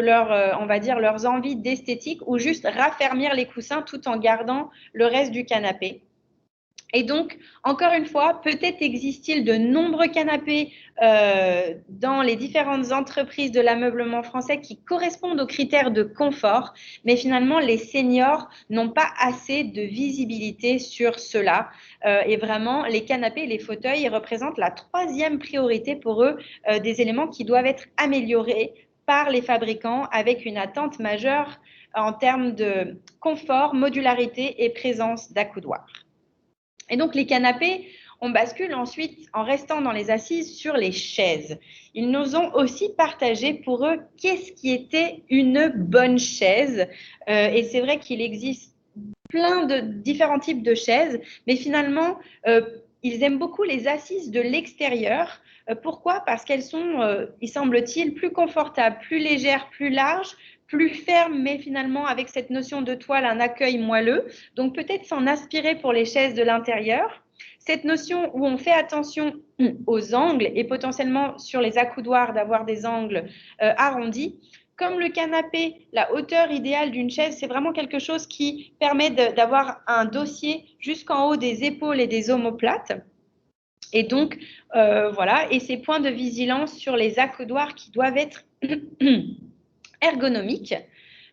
on va dire, leurs envies d'esthétique ou juste raffermir les coussins tout en gardant le reste du canapé. Et donc, encore une fois, peut-être existe-t-il de nombreux canapés dans les différentes entreprises de l'ameublement français qui correspondent aux critères de confort, mais finalement, les seniors n'ont pas assez de visibilité sur cela. Et vraiment, les canapés et les fauteuils représentent la troisième priorité pour eux, des éléments qui doivent être améliorés par les fabricants avec une attente majeure en termes de confort, modularité et présence d'accoudoirs. Et donc, les canapés, on bascule ensuite, en restant dans les assises, sur les chaises. Ils nous ont aussi partagé pour eux qu'est-ce qui était une bonne chaise. Et c'est vrai qu'il existe plein de différents types de chaises, mais finalement, ils aiment beaucoup les assises de l'extérieur. Pourquoi? Parce qu'elles sont, il semble-t-il, plus confortables, plus légères, plus larges, plus ferme, mais finalement avec cette notion de toile, un accueil moelleux. Donc peut-être s'en inspirer pour les chaises de l'intérieur. Cette notion où on fait attention aux angles et potentiellement sur les accoudoirs d'avoir des angles arrondis. Comme le canapé, la hauteur idéale d'une chaise, c'est vraiment quelque chose qui permet d'avoir un dossier jusqu'en haut des épaules et des omoplates. Et donc, voilà, et ces points de vigilance sur les accoudoirs qui doivent être ergonomique.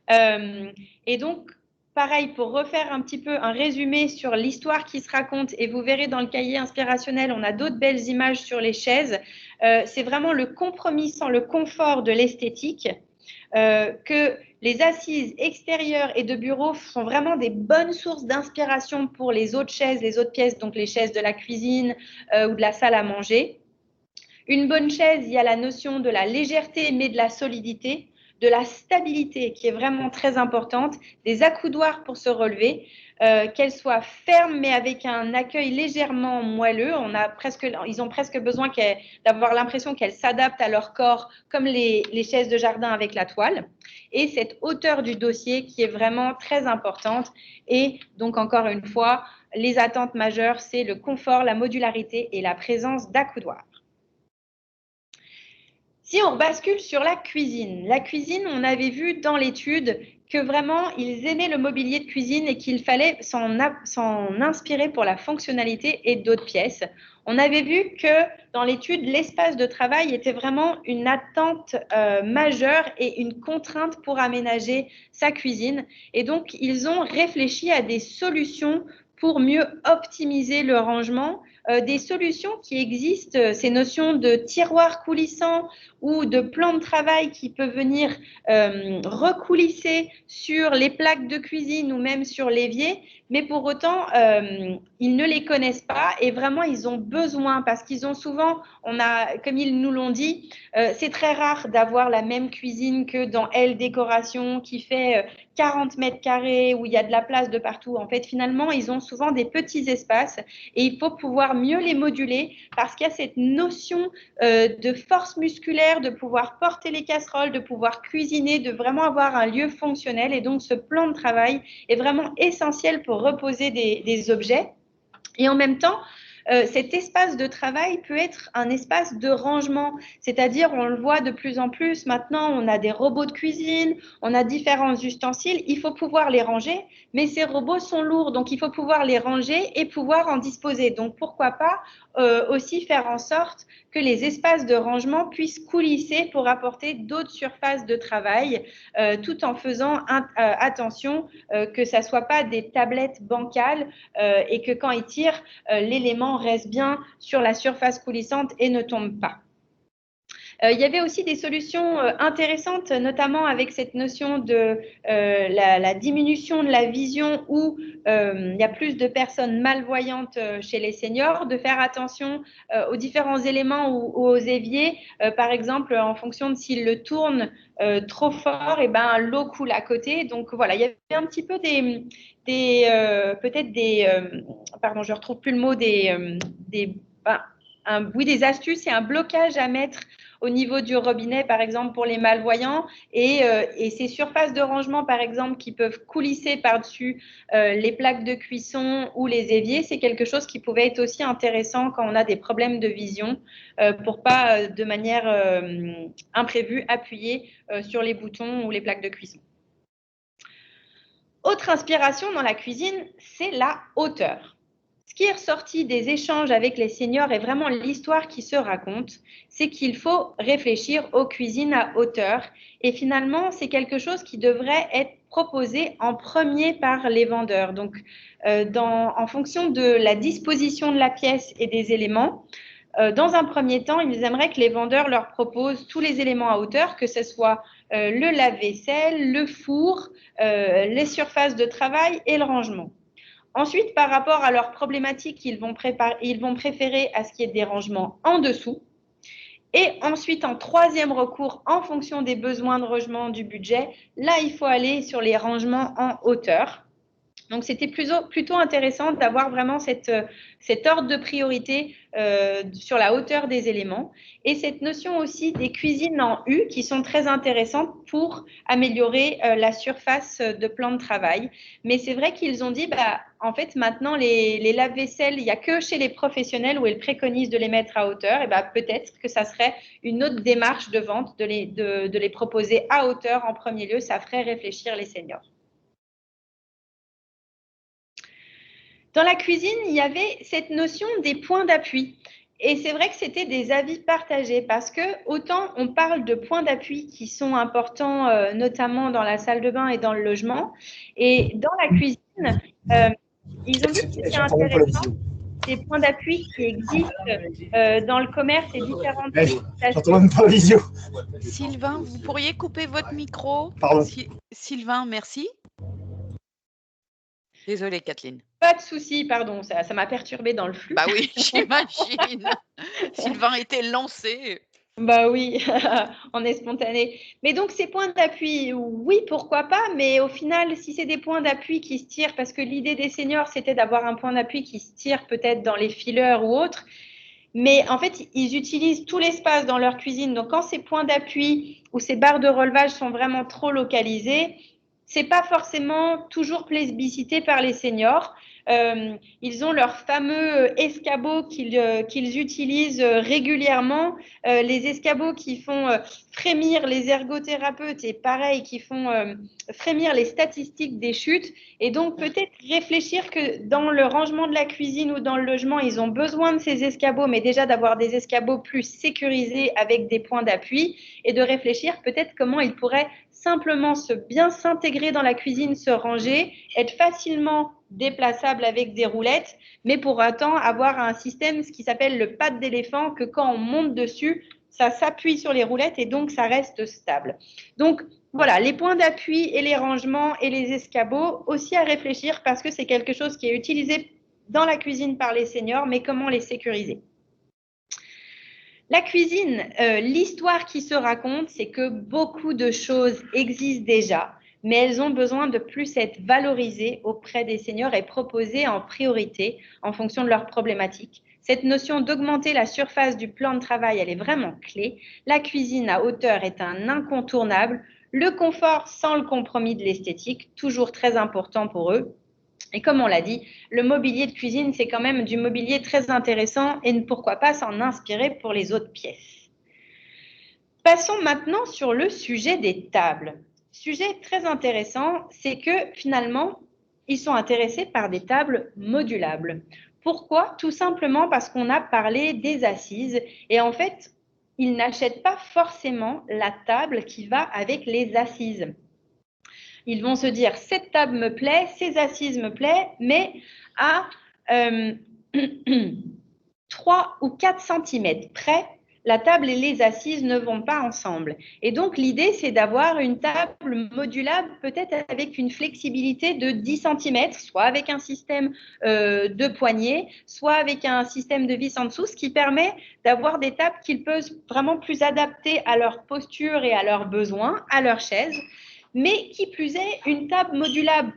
Et donc, pareil, pour refaire un petit peu un résumé sur l'histoire qui se raconte, et vous verrez dans le cahier inspirationnel, on a d'autres belles images sur les chaises, c'est vraiment le compromis sans le confort de l'esthétique, que les assises extérieures et de bureau sont vraiment des bonnes sources d'inspiration pour les autres chaises, les autres pièces, donc les chaises de la cuisine ou de la salle à manger. Une bonne chaise, il y a la notion de la légèreté, mais de la solidité, de la stabilité qui est vraiment très importante, des accoudoirs pour se relever, qu'elles soient fermes mais avec un accueil légèrement moelleux. Ils ont presque besoin d'avoir l'impression qu'elles s'adaptent à leur corps comme les chaises de jardin avec la toile. Et cette hauteur du dossier qui est vraiment très importante. Et donc encore une fois, les attentes majeures, c'est le confort, la modularité et la présence d'accoudoirs. Si on bascule sur la cuisine, on avait vu dans l'étude que vraiment, ils aimaient le mobilier de cuisine et qu'il fallait s'en inspirer pour la fonctionnalité et d'autres pièces. On avait vu que dans l'étude, l'espace de travail était vraiment une attente majeure et une contrainte pour aménager sa cuisine. Et donc, ils ont réfléchi à des solutions pour mieux optimiser le rangement, des solutions qui existent, ces notions de tiroirs coulissants ou de plan de travail qui peut venir recoulisser sur les plaques de cuisine ou même sur l'évier, mais pour autant, ils ne les connaissent pas et vraiment, ils ont besoin parce qu'ils ont souvent, comme ils nous l'ont dit, c'est très rare d'avoir la même cuisine que dans L Décoration qui fait 40 mètres carrés où il y a de la place de partout. En fait, finalement, ils ont souvent des petits espaces et il faut pouvoir mieux les moduler parce qu'il y a cette notion de force musculaire, de pouvoir porter les casseroles, de pouvoir cuisiner, de vraiment avoir un lieu fonctionnel. Et donc, ce plan de travail est vraiment essentiel pour reposer des objets. Et en même temps, cet espace de travail peut être un espace de rangement, c'est-à-dire on le voit de plus en plus maintenant, on a des robots de cuisine, on a différents ustensiles, il faut pouvoir les ranger, mais ces robots sont lourds, donc il faut pouvoir les ranger et pouvoir en disposer. Donc pourquoi pas aussi faire en sorte que les espaces de rangement puissent coulisser pour apporter d'autres surfaces de travail, tout en faisant attention que ça ne soit pas des tablettes bancales et que quand ils tirent, l'élément reste bien sur la surface coulissante et ne tombe pas. Il y avait aussi des solutions intéressantes, notamment avec cette notion de la diminution de la vision où il y a plus de personnes malvoyantes chez les seniors, de faire attention aux différents éléments ou aux éviers, par exemple en fonction de s'ils le tournent trop fort, et ben l'eau coule à côté. Donc voilà, il y avait un petit peu peut-être des pardon, je retrouve plus le mot, des astuces et un blocage à mettre au niveau du robinet, par exemple, pour les malvoyants, et ces surfaces de rangement, par exemple, qui peuvent coulisser par-dessus les plaques de cuisson ou les éviers, c'est quelque chose qui pouvait être aussi intéressant quand on a des problèmes de vision, pour pas, de manière imprévue, appuyer sur les boutons ou les plaques de cuisson. Autre inspiration dans la cuisine, c'est la hauteur. Ce qui est ressorti des échanges avec les seniors et vraiment l'histoire qui se raconte, c'est qu'il faut réfléchir aux cuisines à hauteur. Et finalement, c'est quelque chose qui devrait être proposé en premier par les vendeurs. Donc, en fonction de la disposition de la pièce et des éléments, dans un premier temps, ils aimeraient que les vendeurs leur proposent tous les éléments à hauteur, que ce soit le lave-vaisselle, le four, les surfaces de travail et le rangement. Ensuite, par rapport à leurs problématiques, ils vont préférer à ce qu'il y ait des rangements en dessous. Et ensuite, en troisième recours, en fonction des besoins de rangement du budget, là, il faut aller sur les rangements en hauteur. Donc, c'était plutôt intéressant d'avoir vraiment cet ordre de priorité sur la hauteur des éléments et cette notion aussi des cuisines en U qui sont très intéressantes pour améliorer la surface de plan de travail. Mais c'est vrai qu'ils ont dit, en fait, maintenant, les lave-vaisselle, il n'y a que chez les professionnels où ils préconisent de les mettre à hauteur. Et peut-être que ça serait une autre démarche de vente de les proposer à hauteur en premier lieu. Ça ferait réfléchir les seniors. Dans la cuisine, il y avait cette notion des points d'appui. Et c'est vrai que c'était des avis partagés parce que autant on parle de points d'appui qui sont importants, notamment dans la salle de bain et dans le logement. Et dans la cuisine, ils ont dit que c'était intéressant des points d'appui qui existent dans le commerce et différentes... J'entends même pas la visio. Sylvain, vous pourriez couper votre micro? Pardon. Sylvain, merci. Désolée, Kathleen. Pas de souci, pardon, ça m'a perturbée dans le flux. Bah oui, j'imagine. Sylvain était lancé. Bah oui, on est spontané. Mais donc, ces points d'appui, oui, pourquoi pas, mais au final, si c'est des points d'appui qui se tirent, parce que l'idée des seniors, c'était d'avoir un point d'appui qui se tire peut-être dans les fileurs ou autres, mais en fait, ils utilisent tout l'espace dans leur cuisine. Donc, quand ces points d'appui ou ces barres de relevage sont vraiment trop localisées, c'est pas forcément toujours plébiscité par les seniors. Ils ont leurs fameux escabeaux qu'ils utilisent régulièrement, les escabeaux qui font frémir les ergothérapeutes et pareil, qui font frémir les statistiques des chutes. Et donc, peut-être réfléchir que dans le rangement de la cuisine ou dans le logement, ils ont besoin de ces escabeaux, mais déjà d'avoir des escabeaux plus sécurisés avec des points d'appui et de réfléchir peut-être comment ils pourraient simplement bien s'intégrer dans la cuisine, se ranger, être facilement déplaçable avec des roulettes, mais pour autant avoir un système, ce qui s'appelle le pad d'éléphant, que quand on monte dessus, ça s'appuie sur les roulettes et donc ça reste stable. Donc voilà, les points d'appui et les rangements et les escabeaux, aussi à réfléchir parce que c'est quelque chose qui est utilisé dans la cuisine par les seniors, mais comment les sécuriser? La cuisine, l'histoire qui se raconte, c'est que beaucoup de choses existent déjà, mais elles ont besoin de plus être valorisées auprès des seniors et proposées en priorité en fonction de leurs problématiques. Cette notion d'augmenter la surface du plan de travail, elle est vraiment clé. La cuisine à hauteur est un incontournable. Le confort sans le compromis de l'esthétique, toujours très important pour eux. Et comme on l'a dit, le mobilier de cuisine, c'est quand même du mobilier très intéressant et pourquoi pas s'en inspirer pour les autres pièces. Passons maintenant sur le sujet des tables. Sujet très intéressant, c'est que finalement, ils sont intéressés par des tables modulables. Pourquoi? Tout simplement parce qu'on a parlé des assises et en fait, ils n'achètent pas forcément la table qui va avec les assises. Ils vont se dire, cette table me plaît, ces assises me plaisent, mais à 3 ou 4 cm près, la table et les assises ne vont pas ensemble. Et donc, l'idée, c'est d'avoir une table modulable, peut-être avec une flexibilité de 10 cm, soit avec un système de poignée, soit avec un système de vis en dessous, ce qui permet d'avoir des tables qu'ils peuvent vraiment plus adapter à leur posture et à leurs besoins, à leur chaise. Mais qui plus est, une table modulable,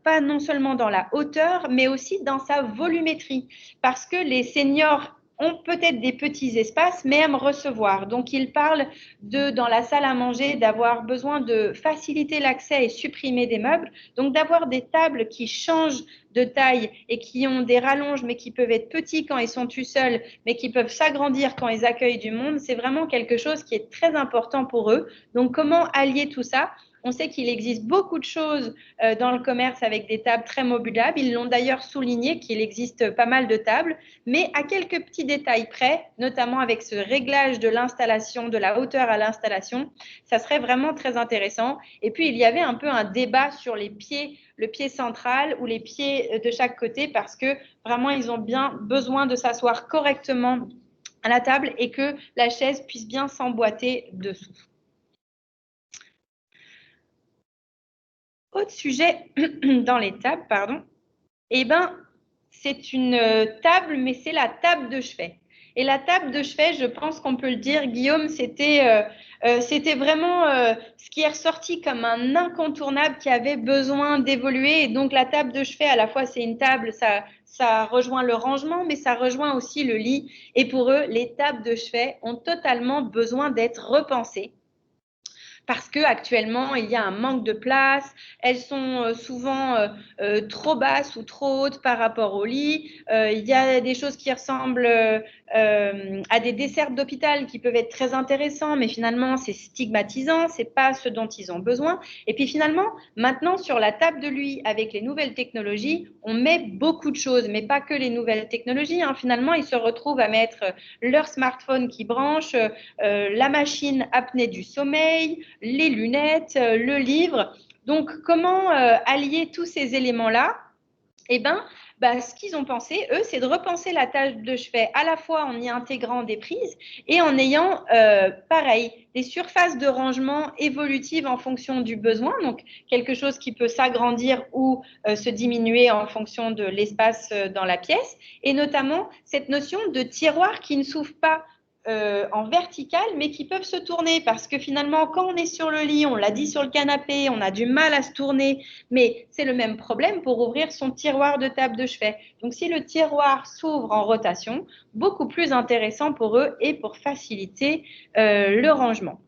pas non seulement dans la hauteur, mais aussi dans sa volumétrie. Parce que les seniors ont peut-être des petits espaces, mais aiment recevoir. Donc, ils parlent dans la salle à manger, d'avoir besoin de faciliter l'accès et supprimer des meubles. Donc, d'avoir des tables qui changent de taille et qui ont des rallonges, mais qui peuvent être petits quand ils sont tout seuls, mais qui peuvent s'agrandir quand ils accueillent du monde. C'est vraiment quelque chose qui est très important pour eux. Donc, comment allier tout ça? On sait qu'il existe beaucoup de choses dans le commerce avec des tables très modulables. Ils l'ont d'ailleurs souligné qu'il existe pas mal de tables, mais à quelques petits détails près, notamment avec ce réglage de l'installation, de la hauteur à l'installation, ça serait vraiment très intéressant. Et puis, il y avait un peu un débat sur les pieds, le pied central ou les pieds de chaque côté, parce que vraiment, ils ont bien besoin de s'asseoir correctement à la table et que la chaise puisse bien s'emboîter dessous. Autre sujet dans les tables, pardon, eh ben, c'est une table, mais c'est la table de chevet. Et la table de chevet, je pense qu'on peut le dire, Guillaume, c'était vraiment ce qui est ressorti comme un incontournable qui avait besoin d'évoluer. Et donc, la table de chevet, à la fois, c'est une table, ça rejoint le rangement, mais ça rejoint aussi le lit. Et pour eux, les tables de chevet ont totalement besoin d'être repensées. Parce qu'actuellement, il y a un manque de place, elles sont souvent trop basses ou trop hautes par rapport au lit, il y a des choses qui ressemblent à des desserts d'hôpital qui peuvent être très intéressants, mais finalement, c'est stigmatisant, c'est pas ce dont ils ont besoin. Et puis finalement, maintenant, sur la table de nuit, avec les nouvelles technologies, on met beaucoup de choses, mais pas que les nouvelles technologies. Hein. Finalement, ils se retrouvent à mettre leur smartphone qui branche, la machine apnée du sommeil, les lunettes, le livre. Donc, comment allier tous ces éléments-là? Eh bien, ce qu'ils ont pensé, eux, c'est de repenser la table de chevet à la fois en y intégrant des prises et en ayant, pareil, des surfaces de rangement évolutives en fonction du besoin, donc quelque chose qui peut s'agrandir ou se diminuer en fonction de l'espace dans la pièce, et notamment cette notion de tiroir qui ne s'ouvre pas en vertical, mais qui peuvent se tourner parce que finalement, quand on est sur le lit, on l'a dit sur le canapé, on a du mal à se tourner, mais c'est le même problème pour ouvrir son tiroir de table de chevet. Donc, si le tiroir s'ouvre en rotation, beaucoup plus intéressant pour eux et pour faciliter le rangement.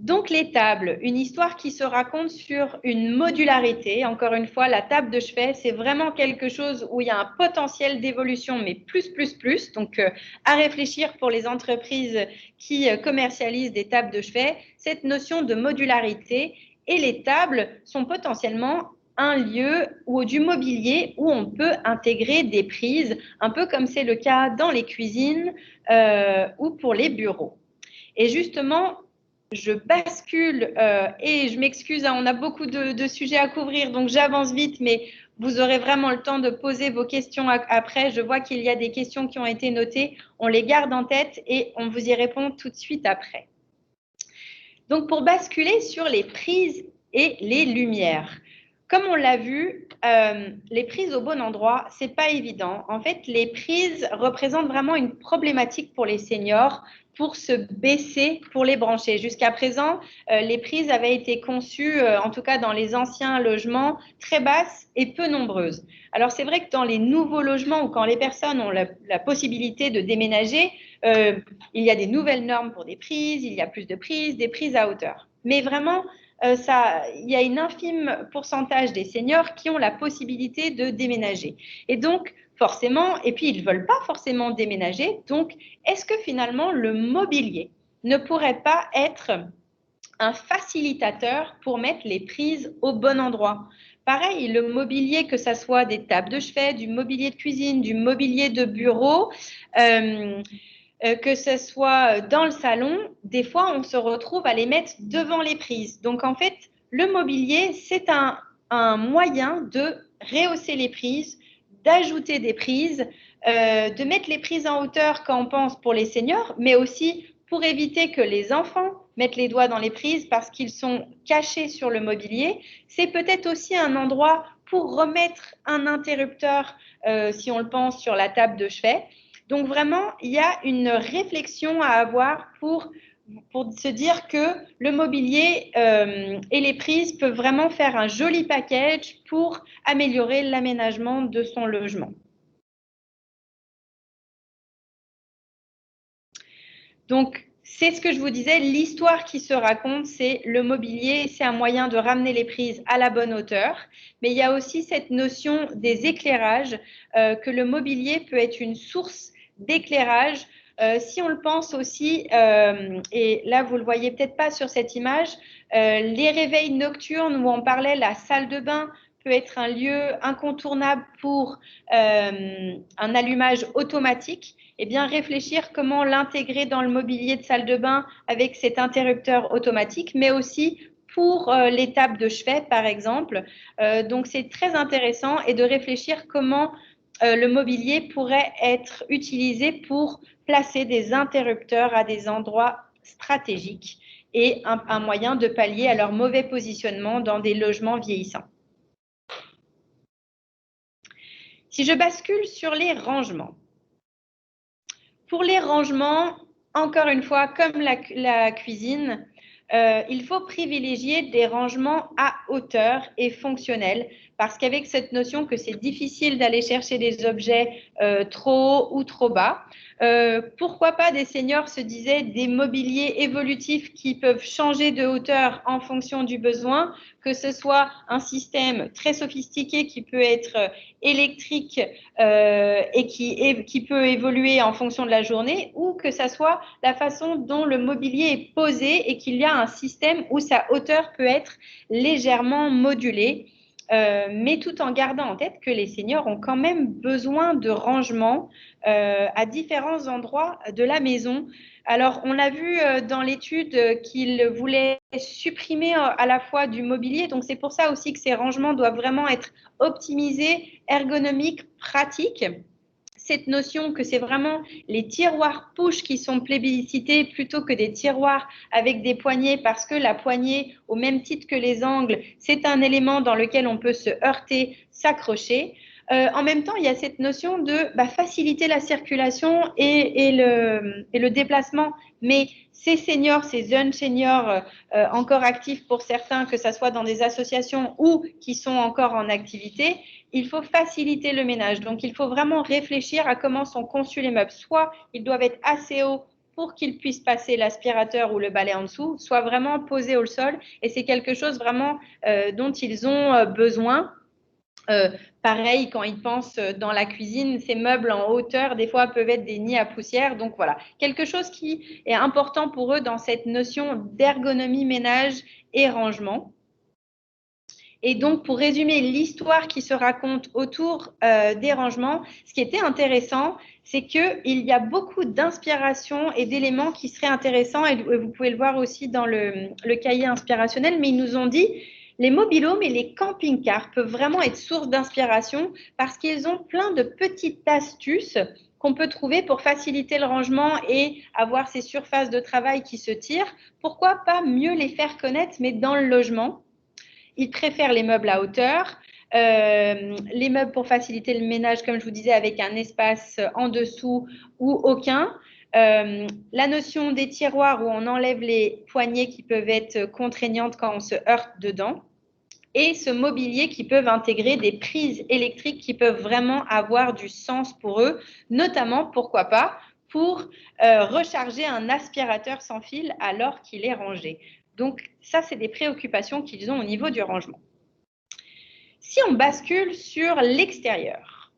Donc, les tables, une histoire qui se raconte sur une modularité. Encore une fois, la table de chevet, c'est vraiment quelque chose où il y a un potentiel d'évolution, mais plus. Donc, à réfléchir pour les entreprises qui commercialisent des tables de chevet, cette notion de modularité. Et les tables sont potentiellement un lieu ou du mobilier où on peut intégrer des prises, un peu comme c'est le cas dans les cuisines ou pour les bureaux. Et justement, je bascule et je m'excuse, hein, on a beaucoup de sujets à couvrir, donc j'avance vite, mais vous aurez vraiment le temps de poser vos questions après. Je vois qu'il y a des questions qui ont été notées, on les garde en tête et on vous y répond tout de suite après. Donc, pour basculer sur les prises et les lumières. Comme on l'a vu, les prises au bon endroit, ce n'est pas évident. En fait, les prises représentent vraiment une problématique pour les seniors pour se baisser, pour les brancher. Jusqu'à présent, les prises avaient été conçues, en tout cas dans les anciens logements, très basses et peu nombreuses. Alors, c'est vrai que dans les nouveaux logements ou quand les personnes ont la possibilité de déménager, il y a des nouvelles normes pour des prises, il y a plus de prises, des prises à hauteur. Mais vraiment, il y a un infime pourcentage des seniors qui ont la possibilité de déménager. Et donc, forcément, et puis ils ne veulent pas forcément déménager, donc est-ce que finalement le mobilier ne pourrait pas être un facilitateur pour mettre les prises au bon endroit? Pareil, le mobilier, que ce soit des tables de chevet, du mobilier de cuisine, du mobilier de bureau, que ce soit dans le salon, des fois, on se retrouve à les mettre devant les prises. Donc, en fait, le mobilier, c'est un moyen de rehausser les prises, d'ajouter des prises, de mettre les prises en hauteur quand on pense pour les seniors, mais aussi pour éviter que les enfants mettent les doigts dans les prises parce qu'ils sont cachés sur le mobilier. C'est peut-être aussi un endroit pour remettre un interrupteur, si on le pense, sur la table de chevet. Donc vraiment, il y a une réflexion à avoir pour se dire que le mobilier et les prises peuvent vraiment faire un joli package pour améliorer l'aménagement de son logement. Donc, c'est ce que je vous disais, l'histoire qui se raconte, c'est le mobilier, c'est un moyen de ramener les prises à la bonne hauteur, mais il y a aussi cette notion des éclairages, que le mobilier peut être une source d'éclairage. Si on le pense aussi, et là vous le voyez peut-être pas sur cette image, les réveils nocturnes où on parlait, la salle de bain peut être un lieu incontournable pour un allumage automatique. Eh bien, réfléchir comment l'intégrer dans le mobilier de salle de bain avec cet interrupteur automatique, mais aussi pour les tables de chevet, par exemple. Donc, c'est très intéressant et de réfléchir comment le mobilier pourrait être utilisé pour placer des interrupteurs à des endroits stratégiques et un moyen de pallier à leur mauvais positionnement dans des logements vieillissants. Si je bascule sur les rangements. Pour les rangements, encore une fois, comme la cuisine, il faut privilégier des rangements à hauteur et fonctionnels parce qu'avec cette notion que c'est difficile d'aller chercher des objets trop haut ou trop bas, pourquoi pas des seniors se disaient des mobiliers évolutifs qui peuvent changer de hauteur en fonction du besoin, que ce soit un système très sophistiqué qui peut être électrique et qui peut évoluer en fonction de la journée, ou que ça soit la façon dont le mobilier est posé et qu'il y a un système où sa hauteur peut être légèrement modulée, mais tout en gardant en tête que les seniors ont quand même besoin de rangement à différents endroits de la maison. Alors, on a vu dans l'étude qu'ils voulaient supprimer à la fois du mobilier. Donc, c'est pour ça aussi que ces rangements doivent vraiment être optimisés, ergonomiques, pratiques. Cette notion que c'est vraiment les tiroirs push qui sont plébiscités plutôt que des tiroirs avec des poignées, parce que la poignée, au même titre que les angles, c'est un élément dans lequel on peut se heurter, s'accrocher. En même temps, il y a cette notion de faciliter la circulation et le déplacement. Mais ces seniors, ces jeunes seniors encore actifs pour certains, que ce soit dans des associations ou qui sont encore en activité, il faut faciliter le ménage. Donc, il faut vraiment réfléchir à comment sont conçus les meubles. Soit ils doivent être assez hauts pour qu'ils puissent passer l'aspirateur ou le balai en dessous, soit vraiment posé au sol. Et c'est quelque chose vraiment dont ils ont besoin. Pareil, quand ils pensent dans la cuisine, ces meubles en hauteur, des fois, peuvent être des nids à poussière. Donc voilà, quelque chose qui est important pour eux dans cette notion d'ergonomie, ménage et rangement. Et donc, pour résumer l'histoire qui se raconte autour des rangements, ce qui était intéressant, c'est qu'il y a beaucoup d'inspiration et d'éléments qui seraient intéressants. Et vous pouvez le voir aussi dans le cahier inspirationnel, mais ils nous ont dit les mobil-homes et les camping-cars peuvent vraiment être source d'inspiration parce qu'ils ont plein de petites astuces qu'on peut trouver pour faciliter le rangement et avoir ces surfaces de travail qui se tirent. Pourquoi pas mieux les faire connaître, mais dans le logement? Ils préfèrent les meubles à hauteur, les meubles pour faciliter le ménage, comme je vous disais, avec un espace en dessous ou aucun. La notion des tiroirs où on enlève les poignées qui peuvent être contraignantes quand on se heurte dedans. Et ce mobilier qui peuvent intégrer des prises électriques qui peuvent vraiment avoir du sens pour eux, notamment, pourquoi pas, pour recharger un aspirateur sans fil alors qu'il est rangé. Donc, ça, c'est des préoccupations qu'ils ont au niveau du rangement. Si on bascule sur l'extérieur,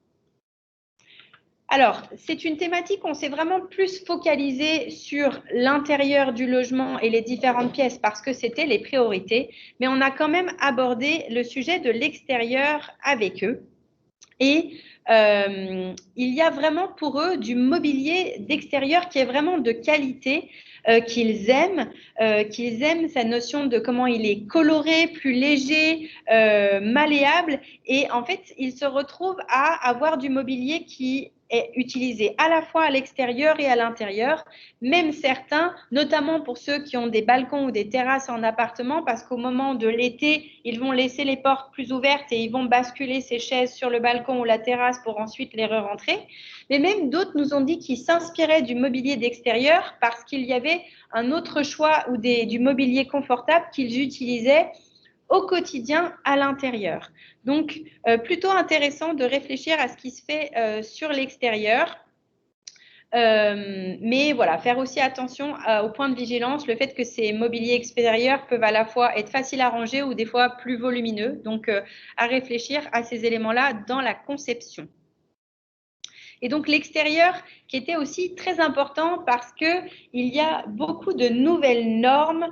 alors, c'est une thématique, on s'est vraiment plus focalisé sur l'intérieur du logement et les différentes pièces parce que c'était les priorités, mais on a quand même abordé le sujet de l'extérieur avec eux. Et il y a vraiment pour eux du mobilier d'extérieur qui est vraiment de qualité, qu'ils aiment sa notion de comment il est coloré, plus léger, malléable. Et en fait, ils se retrouvent à avoir du mobilier qui est utilisé à la fois à l'extérieur et à l'intérieur, même certains, notamment pour ceux qui ont des balcons ou des terrasses en appartement, parce qu'au moment de l'été, ils vont laisser les portes plus ouvertes et ils vont basculer ces chaises sur le balcon ou la terrasse pour ensuite les re-rentrer. Mais même d'autres nous ont dit qu'ils s'inspiraient du mobilier d'extérieur parce qu'il y avait un autre choix ou du mobilier confortable qu'ils utilisaient au quotidien à l'intérieur. Donc, plutôt intéressant de réfléchir à ce qui se fait sur l'extérieur. Mais voilà, faire aussi attention au point de vigilance, le fait que ces mobiliers extérieurs peuvent à la fois être faciles à ranger ou des fois plus volumineux. Donc, à réfléchir à ces éléments-là dans la conception. Et donc l'extérieur qui était aussi très important parce qu'il y a beaucoup de nouvelles normes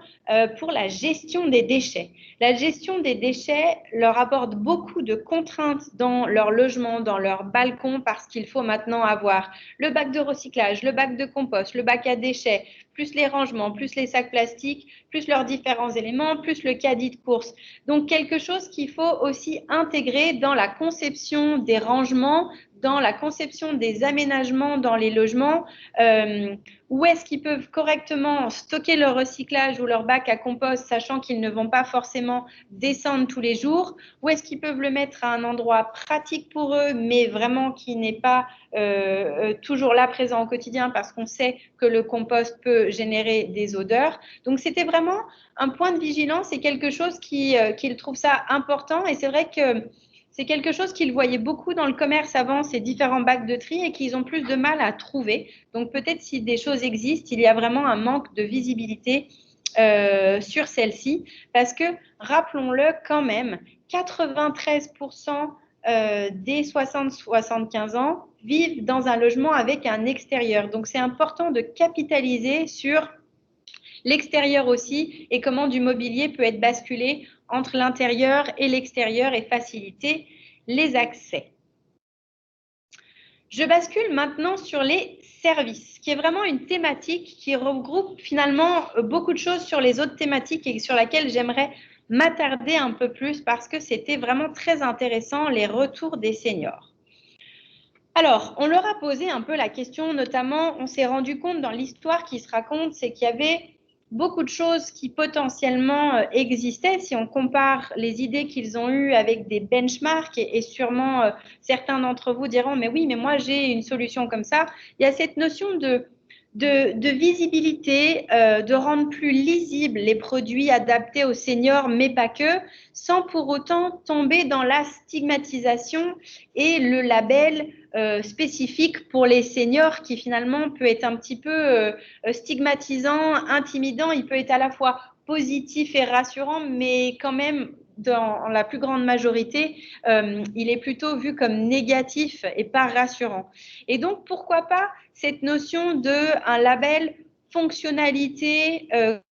pour la gestion des déchets. La gestion des déchets leur apporte beaucoup de contraintes dans leur logement, dans leur balcon, parce qu'il faut maintenant avoir le bac de recyclage, le bac de compost, le bac à déchets, plus les rangements, plus les sacs plastiques, plus leurs différents éléments, plus le caddie de course. Donc quelque chose qu'il faut aussi intégrer dans la conception des rangements, dans la conception des aménagements dans les logements, où est-ce qu'ils peuvent correctement stocker leur recyclage ou leur bac à compost, sachant qu'ils ne vont pas forcément descendre tous les jours, où est-ce qu'ils peuvent le mettre à un endroit pratique pour eux, mais vraiment qui n'est pas toujours là présent au quotidien, parce qu'on sait que le compost peut générer des odeurs. Donc, c'était vraiment un point de vigilance et quelque chose qu'ils trouvent ça important. Et c'est vrai que c'est quelque chose qu'ils voyaient beaucoup dans le commerce avant, ces différents bacs de tri, et qu'ils ont plus de mal à trouver. Donc, peut-être si des choses existent, il y a vraiment un manque de visibilité sur celle-ci. Parce que, rappelons-le quand même, 93% des 60-75 ans vivent dans un logement avec un extérieur. Donc, c'est important de capitaliser sur l'extérieur aussi et comment du mobilier peut être basculé entre l'intérieur et l'extérieur et faciliter les accès. Je bascule maintenant sur les services, qui est vraiment une thématique qui regroupe finalement beaucoup de choses sur les autres thématiques et sur laquelle j'aimerais m'attarder un peu plus parce que c'était vraiment très intéressant, les retours des seniors. Alors, on leur a posé un peu la question, notamment, on s'est rendu compte dans l'histoire qui se raconte, c'est qu'il y avait beaucoup de choses qui potentiellement existaient si on compare les idées qu'ils ont eues avec des benchmarks et sûrement certains d'entre vous diront mais oui, mais moi j'ai une solution comme ça. Il y a cette notion de visibilité, de rendre plus lisibles les produits adaptés aux seniors, mais pas que, sans pour autant tomber dans la stigmatisation et le label spécifique pour les seniors qui finalement peut être un petit peu stigmatisant, intimidant. Il peut être à la fois positif et rassurant, mais quand même, dans la plus grande majorité, il est plutôt vu comme négatif et pas rassurant. Et donc, pourquoi pas cette notion d'un label fonctionnalité,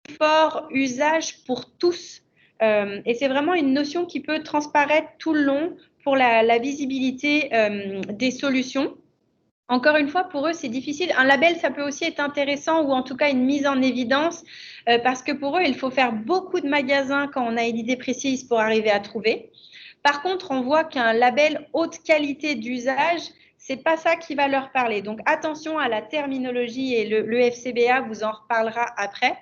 confort, usage pour tous. Et c'est vraiment une notion qui peut transparaître tout le long pour la visibilité des solutions. Encore une fois, pour eux, c'est difficile. Un label, ça peut aussi être intéressant ou en tout cas une mise en évidence parce que pour eux, il faut faire beaucoup de magasins quand on a une idée précise pour arriver à trouver. Par contre, on voit qu'un label haute qualité d'usage, c'est pas ça qui va leur parler. Donc, attention à la terminologie et le FCBA vous en reparlera après.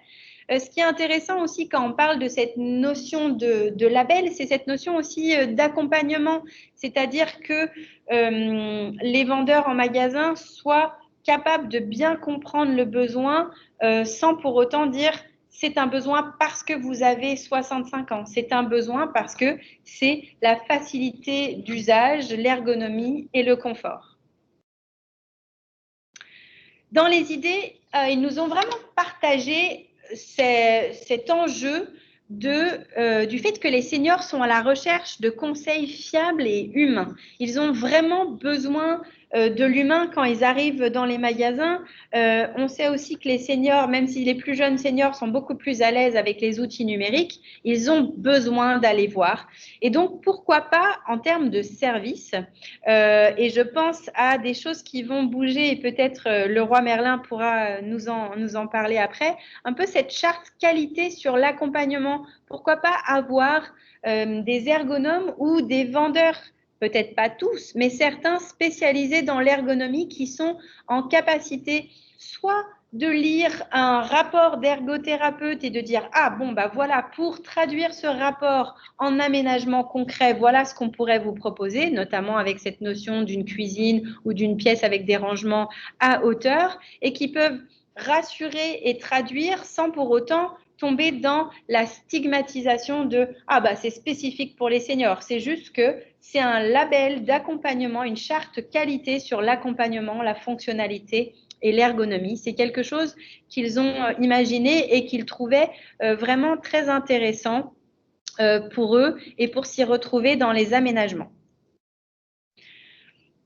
Ce qui est intéressant aussi quand on parle de cette notion de label, c'est cette notion aussi d'accompagnement, c'est-à-dire que les vendeurs en magasin soient capables de bien comprendre le besoin sans pour autant dire c'est un besoin parce que vous avez 65 ans, c'est un besoin parce que c'est la facilité d'usage, l'ergonomie et le confort. Dans les idées, ils nous ont vraiment partagé cet enjeu du fait que les seniors sont à la recherche de conseils fiables et humains. Ils ont vraiment besoin de l'humain quand ils arrivent dans les magasins. On sait aussi que les seniors, même si les plus jeunes seniors sont beaucoup plus à l'aise avec les outils numériques, ils ont besoin d'aller voir. Et donc, pourquoi pas en termes de services, et je pense à des choses qui vont bouger et peut-être le roi Merlin pourra nous en parler après, un peu cette charte qualité sur l'accompagnement. Pourquoi pas avoir des ergonomes ou des vendeurs, peut-être pas tous, mais certains spécialisés dans l'ergonomie qui sont en capacité soit de lire un rapport d'ergothérapeute et de dire ah bon bah voilà, pour traduire ce rapport en aménagement concret, voilà ce qu'on pourrait vous proposer, notamment avec cette notion d'une cuisine ou d'une pièce avec des rangements à hauteur, et qui peuvent rassurer et traduire sans pour autant tomber dans la stigmatisation de ah bah c'est spécifique pour les seniors. C'est juste que c'est un label d'accompagnement, une charte qualité sur l'accompagnement, la fonctionnalité et l'ergonomie. C'est quelque chose qu'ils ont imaginé et qu'ils trouvaient vraiment très intéressant pour eux et pour s'y retrouver dans les aménagements.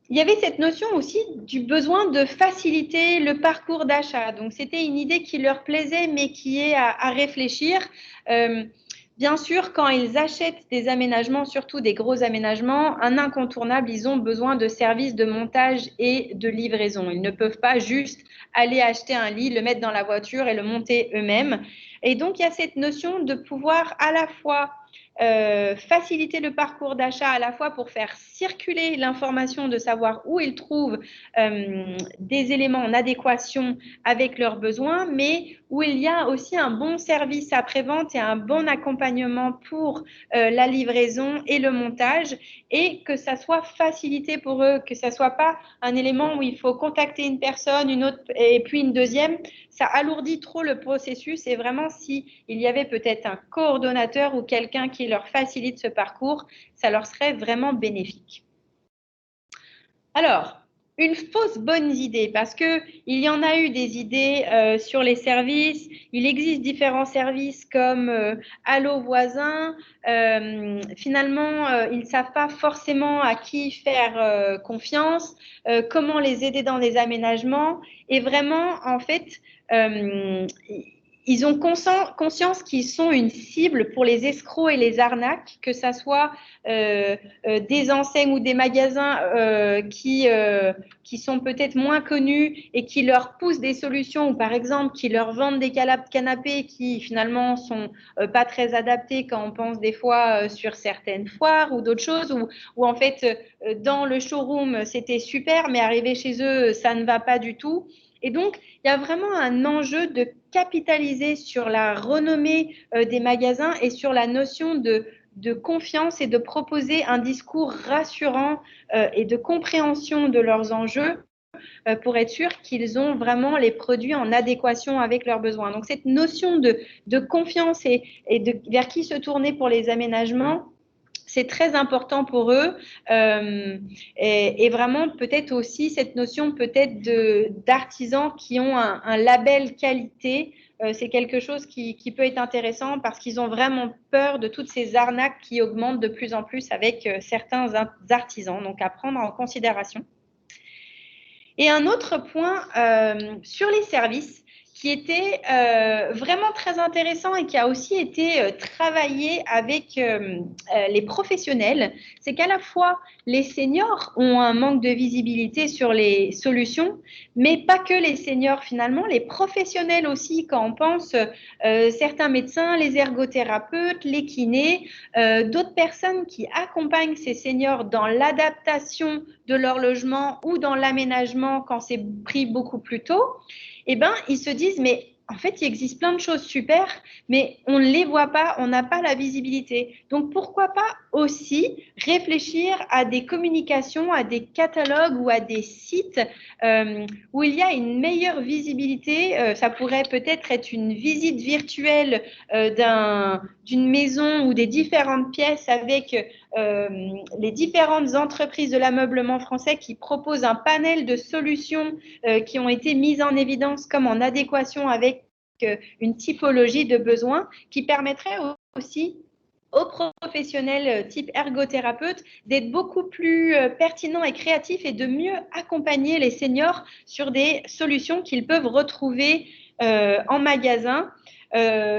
Il y avait cette notion aussi du besoin de faciliter le parcours d'achat. Donc, c'était une idée qui leur plaisait, mais qui est à réfléchir. Bien sûr, quand ils achètent des aménagements, surtout des gros aménagements, un incontournable, ils ont besoin de services de montage et de livraison. Ils ne peuvent pas juste aller acheter un lit, le mettre dans la voiture et le monter eux-mêmes. Et donc, il y a cette notion de pouvoir à la fois faciliter le parcours d'achat, à la fois pour faire circuler l'information de savoir où ils trouvent des éléments en adéquation avec leurs besoins, mais où il y a aussi un bon service après-vente et un bon accompagnement pour la livraison et le montage, et que ça soit facilité pour eux, que ça soit pas un élément où il faut contacter une personne, une autre et puis une deuxième. Ça alourdit trop le processus, et vraiment s'il y avait peut-être un coordonnateur ou quelqu'un qui leur facilite ce parcours, ça leur serait vraiment bénéfique. Alors, une fausse bonne idée, parce qu'il y en a eu des idées sur les services. Il existe différents services comme Allo Voisin. Finalement, ils ne savent pas forcément à qui faire confiance, comment les aider dans les aménagements. Et vraiment, en fait, ils ont conscience qu'ils sont une cible pour les escrocs et les arnaques, que ça soit des enseignes ou des magasins qui sont peut-être moins connus et qui leur poussent des solutions, ou par exemple qui leur vendent des canapés qui finalement sont pas très adaptés quand on pense des fois sur certaines foires ou d'autres choses, où en fait dans le showroom c'était super, mais arrivé chez eux ça ne va pas du tout. Et donc, il y a vraiment un enjeu de capitaliser sur la renommée des magasins et sur la notion de confiance, et de proposer un discours rassurant et de compréhension de leurs enjeux pour être sûr qu'ils ont vraiment les produits en adéquation avec leurs besoins. Donc, cette notion de confiance et vers qui se tourner pour les aménagements, c'est très important pour eux et vraiment peut-être aussi cette notion peut-être d'artisans qui ont un label qualité. C'est quelque chose qui peut être intéressant parce qu'ils ont vraiment peur de toutes ces arnaques qui augmentent de plus en plus avec certains artisans. Donc, à prendre en considération. Et un autre point sur les services qui était vraiment très intéressant et qui a aussi été travaillé avec les professionnels, c'est qu'à la fois les seniors ont un manque de visibilité sur les solutions, mais pas que les seniors finalement, les professionnels aussi, quand on pense certains médecins, les ergothérapeutes, les kinés, d'autres personnes qui accompagnent ces seniors dans l'adaptation de leur logement ou dans l'aménagement quand c'est pris beaucoup plus tôt. Eh ben, ils se disent, mais en fait, il existe plein de choses super, mais on ne les voit pas, on n'a pas la visibilité. Donc, pourquoi pas aussi réfléchir à des communications, à des catalogues ou à des sites où il y a une meilleure visibilité. Ça pourrait peut-être être une visite virtuelle d'une maison ou des différentes pièces avec les différentes entreprises de l'ameublement français qui proposent un panel de solutions qui ont été mises en évidence comme en adéquation avec une typologie de besoins qui permettrait aussi aux professionnels type ergothérapeute d'être beaucoup plus pertinents et créatifs et de mieux accompagner les seniors sur des solutions qu'ils peuvent retrouver en magasin,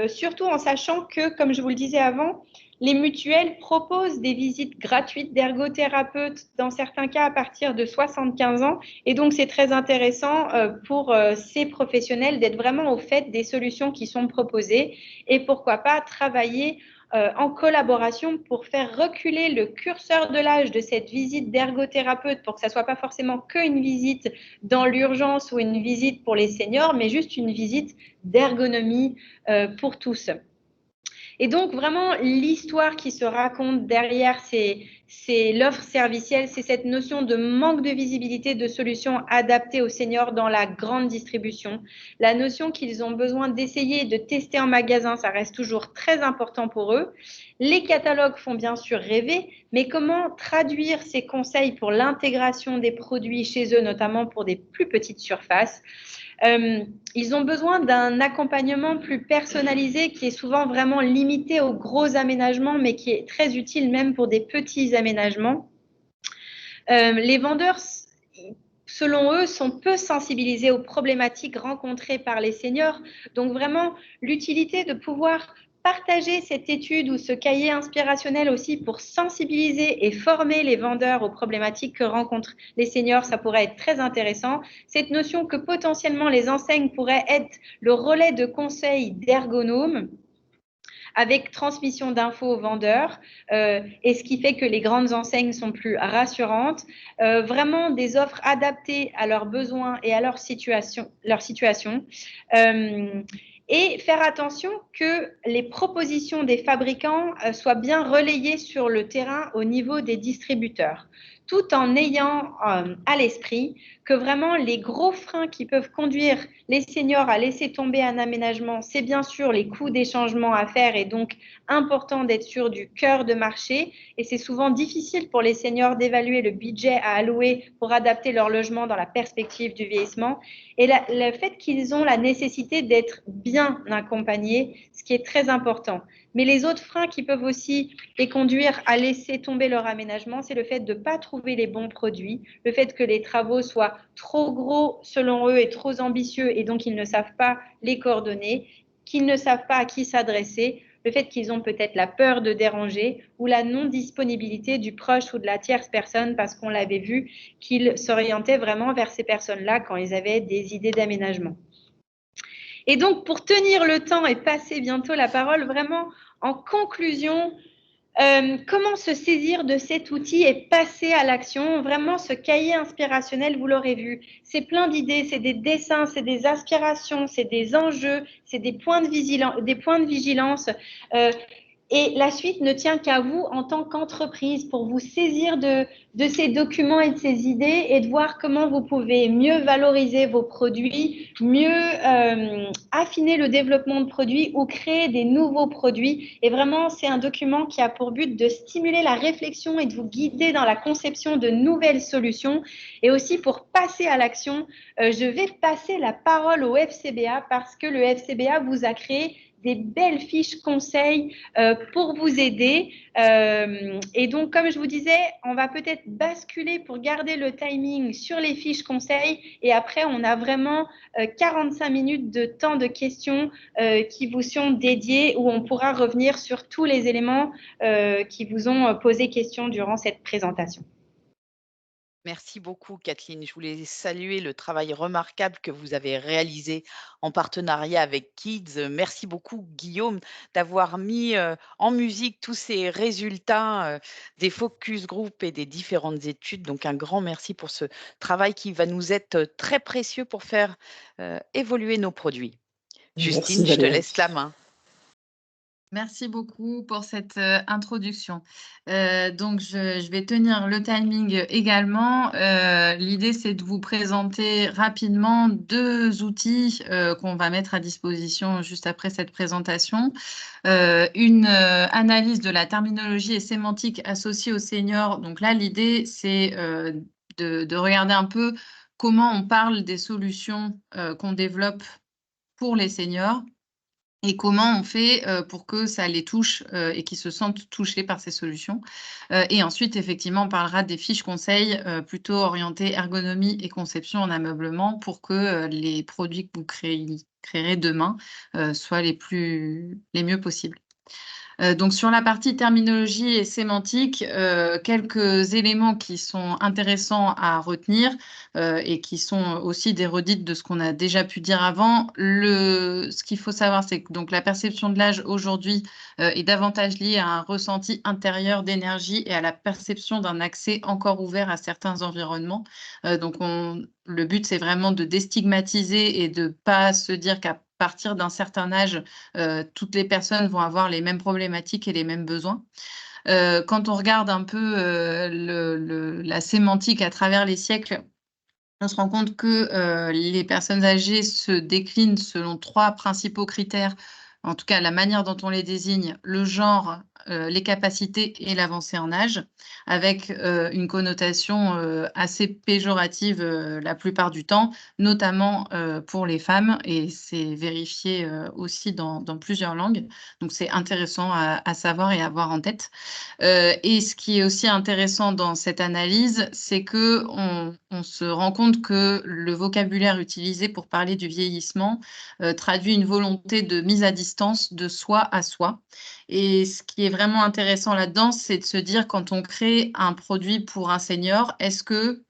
surtout en sachant que, comme je vous le disais avant, les mutuelles proposent des visites gratuites d'ergothérapeutes dans certains cas à partir de 75 ans. Et donc, c'est très intéressant pour ces professionnels d'être vraiment au fait des solutions qui sont proposées et pourquoi pas travailler en collaboration pour faire reculer le curseur de l'âge de cette visite d'ergothérapeute pour que ça ne soit pas forcément qu'une visite dans l'urgence ou une visite pour les seniors, mais juste une visite d'ergonomie pour tous. Et donc, vraiment, l'histoire qui se raconte derrière, c'est l'offre servicielle, c'est cette notion de manque de visibilité de solutions adaptées aux seniors dans la grande distribution. La notion qu'ils ont besoin d'essayer de tester en magasin, ça reste toujours très important pour eux. Les catalogues font bien sûr rêver, mais comment traduire ces conseils pour l'intégration des produits chez eux, notamment pour des plus petites surfaces? Ils ont besoin d'un accompagnement plus personnalisé qui est souvent vraiment limité aux gros aménagements, mais qui est très utile même pour des petits aménagements. Les vendeurs, selon eux, sont peu sensibilisés aux problématiques rencontrées par les seniors. Donc vraiment, l'utilité de pouvoir partager cette étude ou ce cahier inspirationnel aussi pour sensibiliser et former les vendeurs aux problématiques que rencontrent les seniors, ça pourrait être très intéressant. Cette notion que potentiellement les enseignes pourraient être le relais de conseils d'ergonomes avec transmission d'infos aux vendeurs, et ce qui fait que les grandes enseignes sont plus rassurantes. Vraiment des offres adaptées à leurs besoins et à leur situation. Et faire attention que les propositions des fabricants soient bien relayées sur le terrain au niveau des distributeurs, tout en ayant à l'esprit que vraiment les gros freins qui peuvent conduire les seniors à laisser tomber un aménagement, c'est bien sûr les coûts des changements à faire et donc important d'être sûr du cœur de marché. Et c'est souvent difficile pour les seniors d'évaluer le budget à allouer pour adapter leur logement dans la perspective du vieillissement. Et le fait qu'ils ont la nécessité d'être bien accompagnés, ce qui est très important. Mais les autres freins qui peuvent aussi les conduire à laisser tomber leur aménagement, c'est le fait de ne pas trouver les bons produits, le fait que les travaux soient trop gros selon eux et trop ambitieux et donc ils ne savent pas les coordonner, qu'ils ne savent pas à qui s'adresser, le fait qu'ils ont peut-être la peur de déranger ou la non-disponibilité du proche ou de la tierce personne parce qu'on l'avait vu qu'ils s'orientaient vraiment vers ces personnes-là quand ils avaient des idées d'aménagement. Et donc, pour tenir le temps et passer bientôt la parole, vraiment en conclusion, comment se saisir de cet outil et passer à l'action? Vraiment, ce cahier inspirationnel, vous l'aurez vu, c'est plein d'idées, c'est des dessins, c'est des aspirations, c'est des enjeux, c'est des points de vigilance. Et la suite ne tient qu'à vous en tant qu'entreprise pour vous saisir de ces documents et de ces idées et de voir comment vous pouvez mieux valoriser vos produits, mieux affiner le développement de produits ou créer des nouveaux produits. Et vraiment, c'est un document qui a pour but de stimuler la réflexion et de vous guider dans la conception de nouvelles solutions. Et aussi pour passer à l'action, je vais passer la parole au FCBA parce que le FCBA vous a créé des belles fiches conseils pour vous aider. Et donc, comme je vous disais, on va peut-être basculer pour garder le timing sur les fiches conseils. Et après, on a vraiment 45 minutes de temps de questions qui vous sont dédiées où on pourra revenir sur tous les éléments qui vous ont posé question durant cette présentation. Merci beaucoup, Kathleen. Je voulais saluer le travail remarquable que vous avez réalisé en partenariat avec Kids. Merci beaucoup, Guillaume, d'avoir mis en musique tous ces résultats des focus group et des différentes études. Donc, un grand merci pour ce travail qui va nous être très précieux pour faire évoluer nos produits. Justine, je te laisse la main. Merci beaucoup pour cette introduction. Donc, je vais tenir le timing également. L'idée, c'est de vous présenter rapidement 2 outils qu'on va mettre à disposition juste après cette présentation. Une analyse de la terminologie et sémantique associée aux seniors. Donc là, l'idée, c'est de regarder un peu comment on parle des solutions qu'on développe pour les seniors. Et comment on fait pour que ça les touche et qu'ils se sentent touchés par ces solutions. Et ensuite, effectivement, on parlera des fiches conseils plutôt orientées ergonomie et conception en ameublement pour que les produits que vous créerez demain soient les mieux possibles. Donc, sur la partie terminologie et sémantique, quelques éléments qui sont intéressants à retenir et qui sont aussi des redites de ce qu'on a déjà pu dire avant. Ce qu'il faut savoir, c'est que donc, la perception de l'âge aujourd'hui est davantage liée à un ressenti intérieur d'énergie et à la perception d'un accès encore ouvert à certains environnements. Donc, le but, c'est vraiment de déstigmatiser et de ne pas se dire qu'à partir d'un certain âge, toutes les personnes vont avoir les mêmes problématiques et les mêmes besoins. Quand on regarde un peu la sémantique à travers les siècles, on se rend compte que les personnes âgées se déclinent selon 3 principaux critères, en tout cas la manière dont on les désigne, le genre, les capacités et l'avancée en âge, avec une connotation assez péjorative la plupart du temps, notamment pour les femmes, et c'est vérifié aussi dans plusieurs langues. Donc c'est intéressant à savoir et à avoir en tête. Et ce qui est aussi intéressant dans cette analyse, c'est qu'on se rend compte que le vocabulaire utilisé pour parler du vieillissement traduit une volonté de mise à distance de soi à soi. Et ce qui est vraiment intéressant là-dedans, c'est de se dire quand on crée un produit pour un senior, est-ce que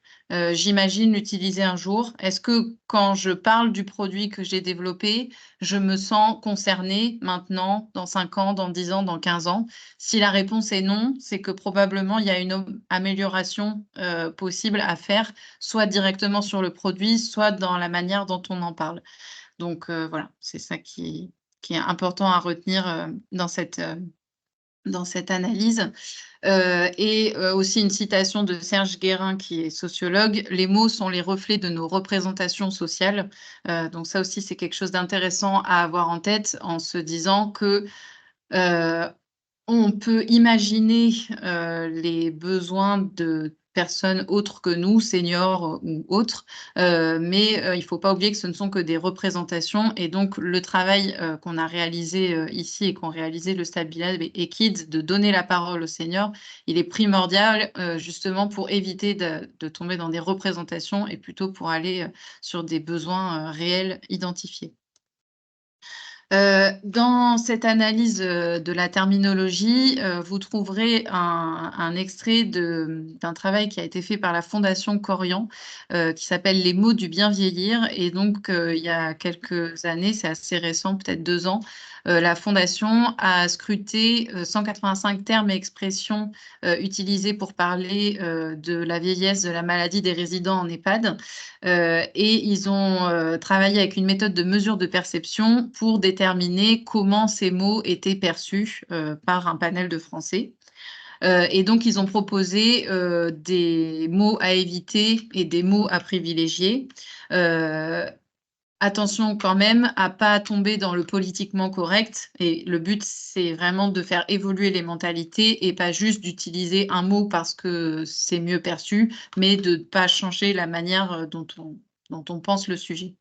j'imagine l'utiliser un jour? Est-ce que quand je parle du produit que j'ai développé, je me sens concernée maintenant, dans 5 ans, dans 10 ans, dans 15 ans? Si la réponse est non, c'est que probablement il y a une amélioration possible à faire, soit directement sur le produit, soit dans la manière dont on en parle. Donc voilà, c'est ça qui est important à retenir dans cette analyse. Et aussi une citation de Serge Guérin, qui est sociologue: « Les mots sont les reflets de nos représentations sociales ». Donc ça aussi, c'est quelque chose d'intéressant à avoir en tête en se disant que on peut imaginer les besoins de personnes autres que nous, seniors ou autres, mais il ne faut pas oublier que ce ne sont que des représentations. Et donc, le travail qu'on a réalisé ici et qu'ont réalisé le Stabilab et Kids, de donner la parole aux seniors, il est primordial justement pour éviter de tomber dans des représentations et plutôt pour aller sur des besoins réels identifiés. Dans cette analyse de la terminologie, vous trouverez un extrait d'un travail qui a été fait par la Fondation Corian, qui s'appelle « Les mots du bien vieillir ». Et donc, il y a quelques années, c'est assez récent, peut-être 2 ans, la Fondation a scruté 185 termes et expressions utilisés pour parler de la vieillesse, de la maladie des résidents en EHPAD. Et ils ont travaillé avec une méthode de mesure de perception pour déterminer déterminer comment ces mots étaient perçus par un panel de Français. Et donc, ils ont proposé des mots à éviter et des mots à privilégier. Attention quand même à pas tomber dans le politiquement correct. Et le but, c'est vraiment de faire évoluer les mentalités et pas juste d'utiliser un mot parce que c'est mieux perçu, mais de ne pas changer la manière dont on pense le sujet.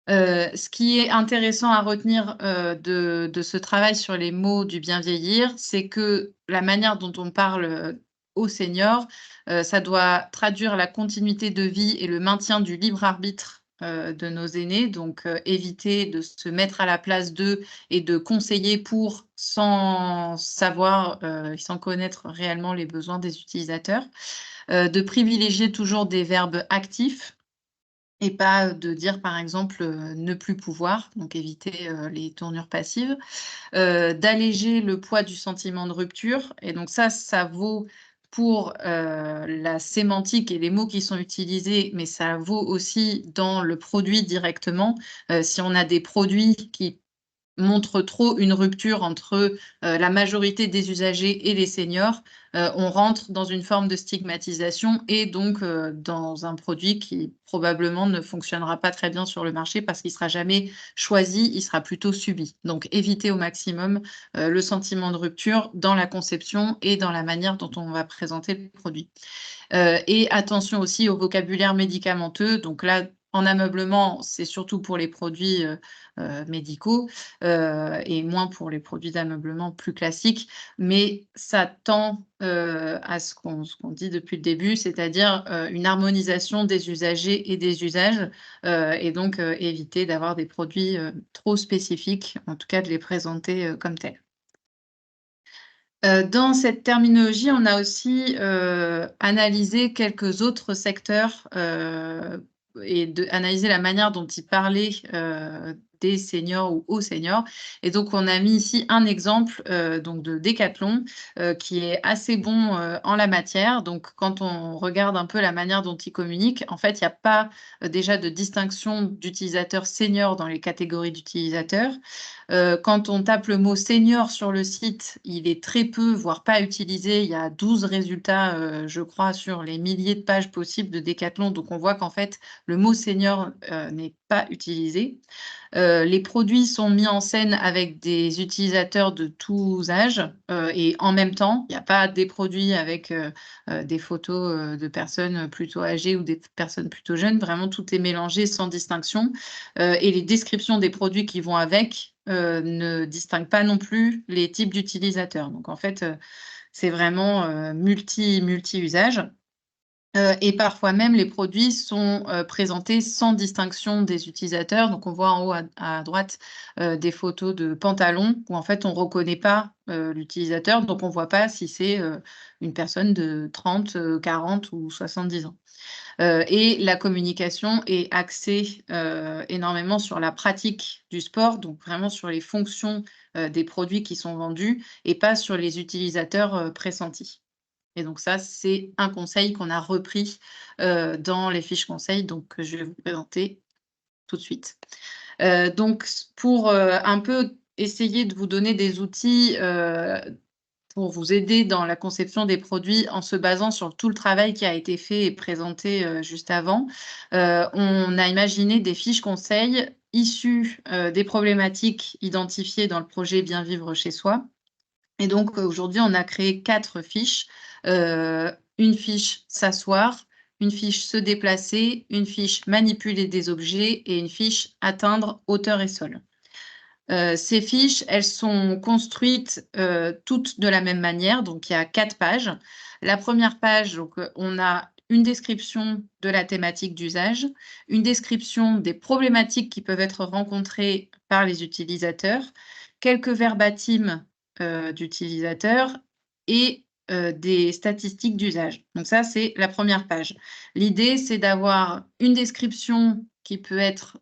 Ce qui est intéressant à retenir de ce travail sur les mots du bien vieillir, c'est que la manière dont on parle aux seniors, ça doit traduire la continuité de vie et le maintien du libre arbitre de nos aînés, donc éviter de se mettre à la place d'eux et de conseiller pour sans savoir, sans connaître réellement les besoins des utilisateurs, de privilégier toujours des verbes actifs et pas de dire, par exemple, ne plus pouvoir, donc éviter les tournures passives, d'alléger le poids du sentiment de rupture. Et donc ça vaut pour la sémantique et les mots qui sont utilisés, mais ça vaut aussi dans le produit directement. Si on a des produits qui montre trop une rupture entre la majorité des usagers et les seniors, on rentre dans une forme de stigmatisation et donc dans un produit qui probablement ne fonctionnera pas très bien sur le marché parce qu'il ne sera jamais choisi, il sera plutôt subi. Donc éviter au maximum le sentiment de rupture dans la conception et dans la manière dont on va présenter le produit. Et attention aussi au vocabulaire médicamenteux. Donc là, en ameublement, c'est surtout pour les produits médicaux et moins pour les produits d'ameublement plus classiques. Mais ça tend à ce qu'on dit depuis le début, c'est-à-dire une harmonisation des usagers et des usages et donc éviter d'avoir des produits trop spécifiques, en tout cas de les présenter comme tels. Dans cette terminologie, on a aussi analysé quelques autres secteurs et analysé la manière dont ils parlaient des seniors ou aux seniors. Et donc, on a mis ici un exemple donc de Decathlon qui est assez bon en la matière. Donc, quand on regarde un peu la manière dont ils communiquent, en fait, il n'y a pas déjà de distinction d'utilisateurs seniors dans les catégories d'utilisateurs. Quand on tape le mot senior sur le site, il est très peu, voire pas utilisé. Il y a 12 résultats, je crois, sur les milliers de pages possibles de Decathlon. Donc, on voit qu'en fait, le mot senior n'est pas utilisé. Les produits sont mis en scène avec des utilisateurs de tous âges et en même temps. Il n'y a pas des produits avec des photos de personnes plutôt âgées ou des personnes plutôt jeunes. Vraiment, tout est mélangé sans distinction. Et les descriptions des produits qui vont avec ne distinguent pas non plus les types d'utilisateurs. Donc, en fait, c'est vraiment multi-usage. Et parfois même, les produits sont présentés sans distinction des utilisateurs. Donc, on voit en haut à droite des photos de pantalons où en fait, on ne reconnaît pas l'utilisateur. Donc, on ne voit pas si c'est une personne de 30, 40 ou 70 ans. Et la communication est axée énormément sur la pratique du sport, donc vraiment sur les fonctions des produits qui sont vendus et pas sur les utilisateurs pressentis. Et donc ça, c'est un conseil qu'on a repris dans les fiches conseils, donc que je vais vous présenter tout de suite. Donc, pour un peu essayer de vous donner des outils pour vous aider dans la conception des produits en se basant sur tout le travail qui a été fait et présenté juste avant, on a imaginé des fiches conseils issues des problématiques identifiées dans le projet Bien vivre chez soi. Et donc, aujourd'hui, on a créé 4 fiches. Une fiche s'asseoir, une fiche se déplacer, une fiche manipuler des objets et une fiche atteindre hauteur et sol. Ces fiches, elles sont construites toutes de la même manière. Donc, il y a 4 pages. La première page, donc, on a une description de la thématique d'usage, une description des problématiques qui peuvent être rencontrées par les utilisateurs, quelques verbatims d'utilisateurs et des statistiques d'usage. Donc ça, c'est la première page. L'idée, c'est d'avoir une description qui peut être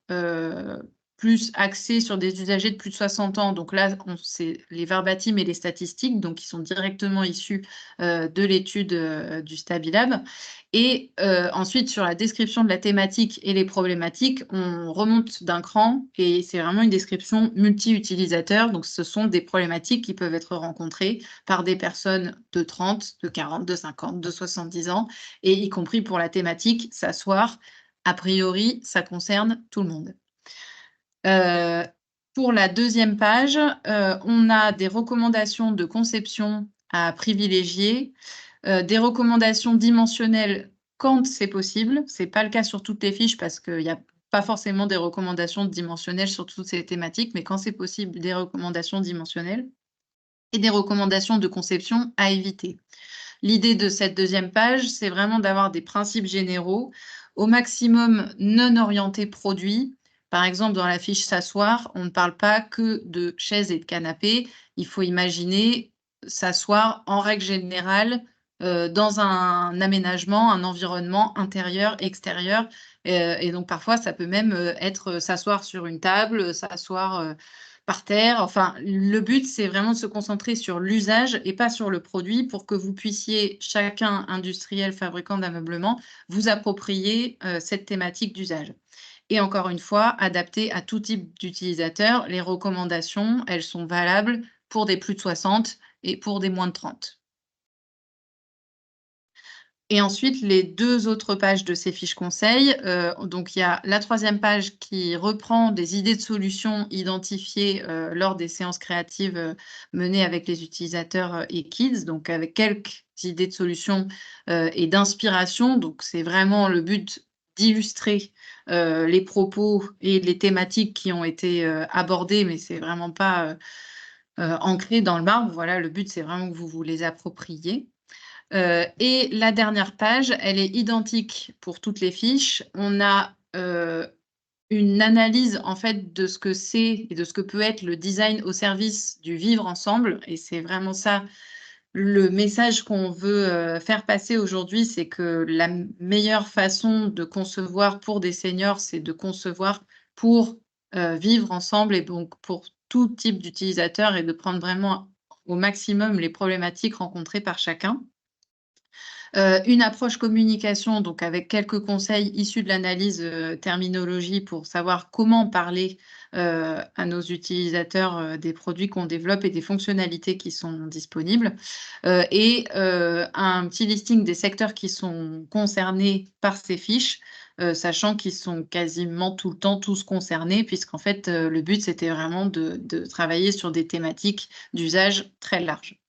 plus axé sur des usagers de plus de 60 ans. Donc là, c'est les verbatims et les statistiques, donc qui sont directement issus de l'étude du Stabilab. Et ensuite, sur la description de la thématique et les problématiques, on remonte d'un cran et c'est vraiment une description multi-utilisateur. Donc, ce sont des problématiques qui peuvent être rencontrées par des personnes de 30, de 40, de 50, de 70 ans, et y compris pour la thématique s'asseoir. A priori, ça concerne tout le monde. Pour la deuxième page, on a des recommandations de conception à privilégier, des recommandations dimensionnelles quand c'est possible. Ce n'est pas le cas sur toutes les fiches parce qu'il n'y a pas forcément des recommandations dimensionnelles sur toutes ces thématiques, mais quand c'est possible, des recommandations dimensionnelles et des recommandations de conception à éviter. L'idée de cette deuxième page, c'est vraiment d'avoir des principes généraux, au maximum non orientés produits. Par exemple, dans la fiche s'asseoir, on ne parle pas que de chaises et de canapés. Il faut imaginer s'asseoir en règle générale dans un aménagement, un environnement intérieur, extérieur. Et donc, parfois, ça peut même être s'asseoir sur une table, s'asseoir par terre. Enfin, le but, c'est vraiment de se concentrer sur l'usage et pas sur le produit pour que vous puissiez, chacun industriel, fabricant d'ameublement, vous approprier cette thématique d'usage. Et encore une fois, adapté à tout type d'utilisateur. Les recommandations, elles sont valables pour des plus de 60 et pour des moins de 30. Et ensuite, les deux autres pages de ces fiches conseils. Donc, il y a la troisième page qui reprend des idées de solutions identifiées lors des séances créatives menées avec les utilisateurs et kids, donc avec quelques idées de solutions et d'inspiration. Donc, c'est vraiment le but d'illustrer les propos et les thématiques qui ont été abordées, mais c'est vraiment pas ancré dans le marbre. Voilà, le but, c'est vraiment que vous vous les appropriez. Et la dernière page, elle est identique pour toutes les fiches. On a une analyse en fait de ce que c'est et de ce que peut être le design au service du vivre ensemble. Et c'est vraiment ça le message qu'on veut faire passer aujourd'hui, c'est que la meilleure façon de concevoir pour des seniors, c'est de concevoir pour vivre ensemble et donc pour tout type d'utilisateurs et de prendre vraiment au maximum les problématiques rencontrées par chacun. Une approche communication, donc avec quelques conseils issus de l'analyse terminologie pour savoir comment parler à nos utilisateurs des produits qu'on développe et des fonctionnalités qui sont disponibles. Et un petit listing des secteurs qui sont concernés par ces fiches, sachant qu'ils sont quasiment tout le temps tous concernés, puisqu'en fait, le but, c'était vraiment de travailler sur des thématiques d'usage très larges.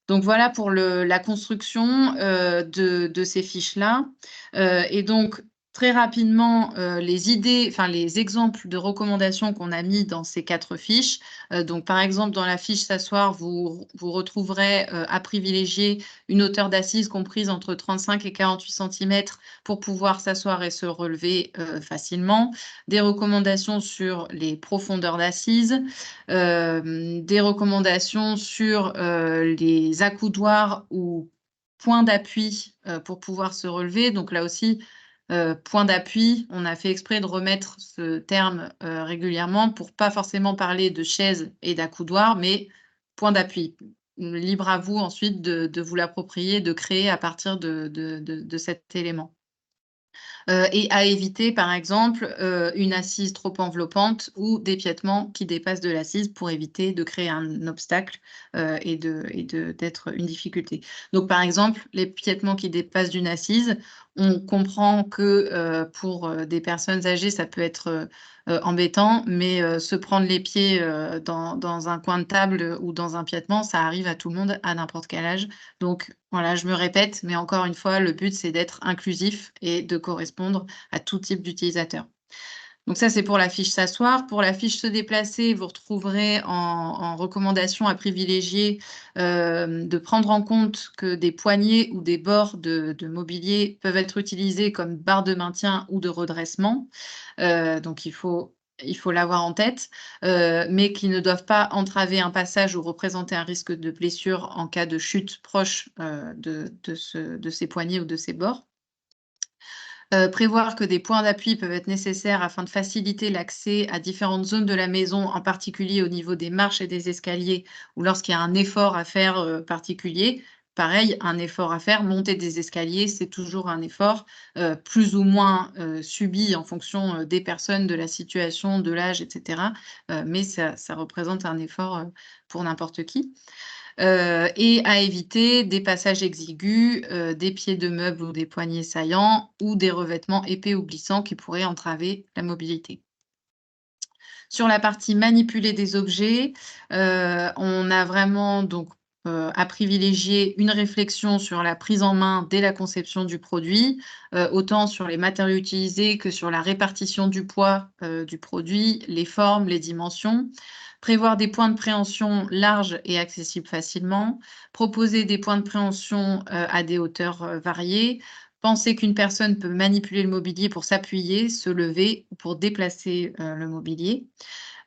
Donc voilà pour la construction de ces fiches-là. Et donc, très rapidement, les idées, enfin les exemples de recommandations qu'on a mis dans ces 4 fiches. Donc, par exemple, dans la fiche s'asseoir, vous retrouverez à privilégier une hauteur d'assise comprise entre 35 et 48 cm pour pouvoir s'asseoir et se relever facilement. Des recommandations sur les profondeurs d'assise, des recommandations sur les accoudoirs ou points d'appui pour pouvoir se relever. Donc là aussi, point d'appui, on a fait exprès de remettre ce terme régulièrement pour pas forcément parler de chaise et d'accoudoir, mais point d'appui. Libre à vous ensuite de vous l'approprier, de créer à partir de cet élément. Et à éviter, par exemple, une assise trop enveloppante ou des piétements qui dépassent de l'assise pour éviter de créer un obstacle et d'être une difficulté. Donc, par exemple, les piétements qui dépassent d'une assise, on comprend que pour des personnes âgées, ça peut être embêtant, mais se prendre les pieds dans un coin de table ou dans un piétement, ça arrive à tout le monde à n'importe quel âge. Donc, voilà, je me répète, mais encore une fois, le but, c'est d'être inclusif et de correspondre à tout type d'utilisateur. Donc ça, c'est pour la fiche s'asseoir. Pour la fiche se déplacer, vous retrouverez en recommandation à privilégier de prendre en compte que des poignées ou des bords de mobilier peuvent être utilisés comme barre de maintien ou de redressement. Donc, il faut l'avoir en tête, mais qui ne doivent pas entraver un passage ou représenter un risque de blessure en cas de chute proche de ces poignées ou de ces bords. Prévoir que des points d'appui peuvent être nécessaires afin de faciliter l'accès à différentes zones de la maison, en particulier au niveau des marches et des escaliers, ou lorsqu'il y a un effort à faire particulier. Pareil, un effort à faire, monter des escaliers, c'est toujours un effort, plus ou moins subi en fonction des personnes, de la situation, de l'âge, etc. Mais ça représente un effort pour n'importe qui. Et à éviter des passages exigus, des pieds de meubles ou des poignets saillants ou des revêtements épais ou glissants qui pourraient entraver la mobilité. Sur la partie manipuler des objets, on a vraiment donc à privilégier une réflexion sur la prise en main dès la conception du produit, autant sur les matériaux utilisés que sur la répartition du poids du produit, les formes, les dimensions. Prévoir des points de préhension larges et accessibles facilement. Proposer des points de préhension à des hauteurs variées. Penser qu'une personne peut manipuler le mobilier pour s'appuyer, se lever ou pour déplacer le mobilier.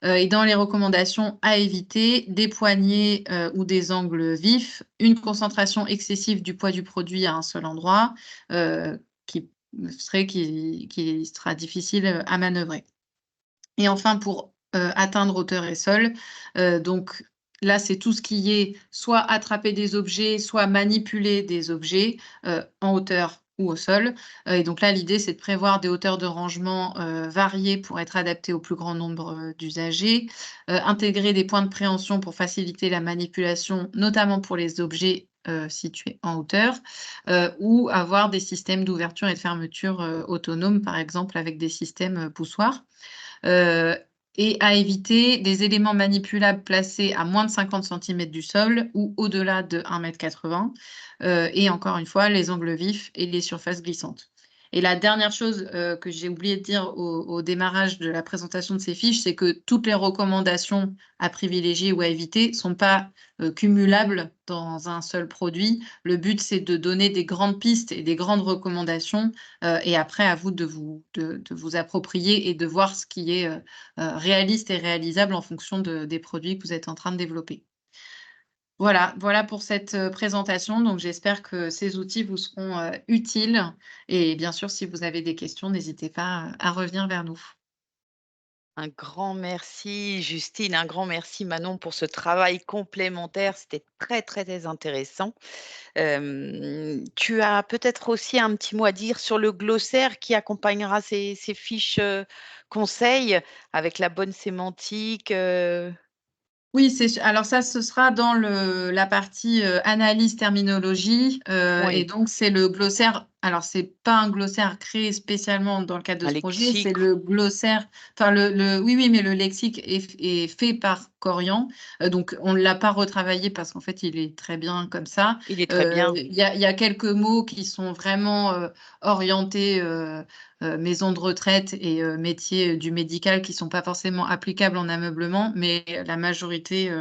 Et dans les recommandations à éviter, des poignées ou des angles vifs, une concentration excessive du poids du produit à un seul endroit, qui sera difficile à manœuvrer. Et enfin, pour atteindre hauteur et sol, donc là, c'est tout ce qui est soit attraper des objets, soit manipuler des objets en hauteur ou au sol. Et donc là, l'idée, c'est de prévoir des hauteurs de rangement variées pour être adaptées au plus grand nombre d'usagers, intégrer des points de préhension pour faciliter la manipulation, notamment pour les objets situés en hauteur, ou avoir des systèmes d'ouverture et de fermeture autonomes, par exemple avec des systèmes poussoirs. Et à éviter des éléments manipulables placés à moins de 50 cm du sol ou au-delà de 1,80 m. Et encore une fois, les angles vifs et les surfaces glissantes. Et la dernière chose que j'ai oublié de dire au démarrage de la présentation de ces fiches, c'est que toutes les recommandations à privilégier ou à éviter ne sont pas cumulables dans un seul produit. Le but, c'est de donner des grandes pistes et des grandes recommandations et après, à vous de vous approprier et de voir ce qui est réaliste et réalisable en fonction des produits que vous êtes en train de développer. Voilà pour cette présentation. Donc, j'espère que ces outils vous seront utiles. Et bien sûr, si vous avez des questions, n'hésitez pas à revenir vers nous. Un grand merci Justine, un grand merci Manon pour ce travail complémentaire. C'était très, très, très intéressant. Tu as peut-être aussi un petit mot à dire sur le glossaire qui accompagnera ces fiches conseils avec la bonne sémantique. Oui, alors ça, ce sera dans la partie analyse terminologie. Oui. Et donc, c'est le glossaire. Alors, c'est pas un glossaire créé spécialement dans le cadre de Un ce projet, c'est lexique. le glossaire. Enfin, oui, mais le lexique est fait par Corian. Donc, on ne l'a pas retravaillé parce qu'en fait, il est très bien comme ça. Il est très bien. Il y a quelques mots qui sont vraiment orientés maison de retraite et métiers du médical qui ne sont pas forcément applicables en ameublement, mais la majorité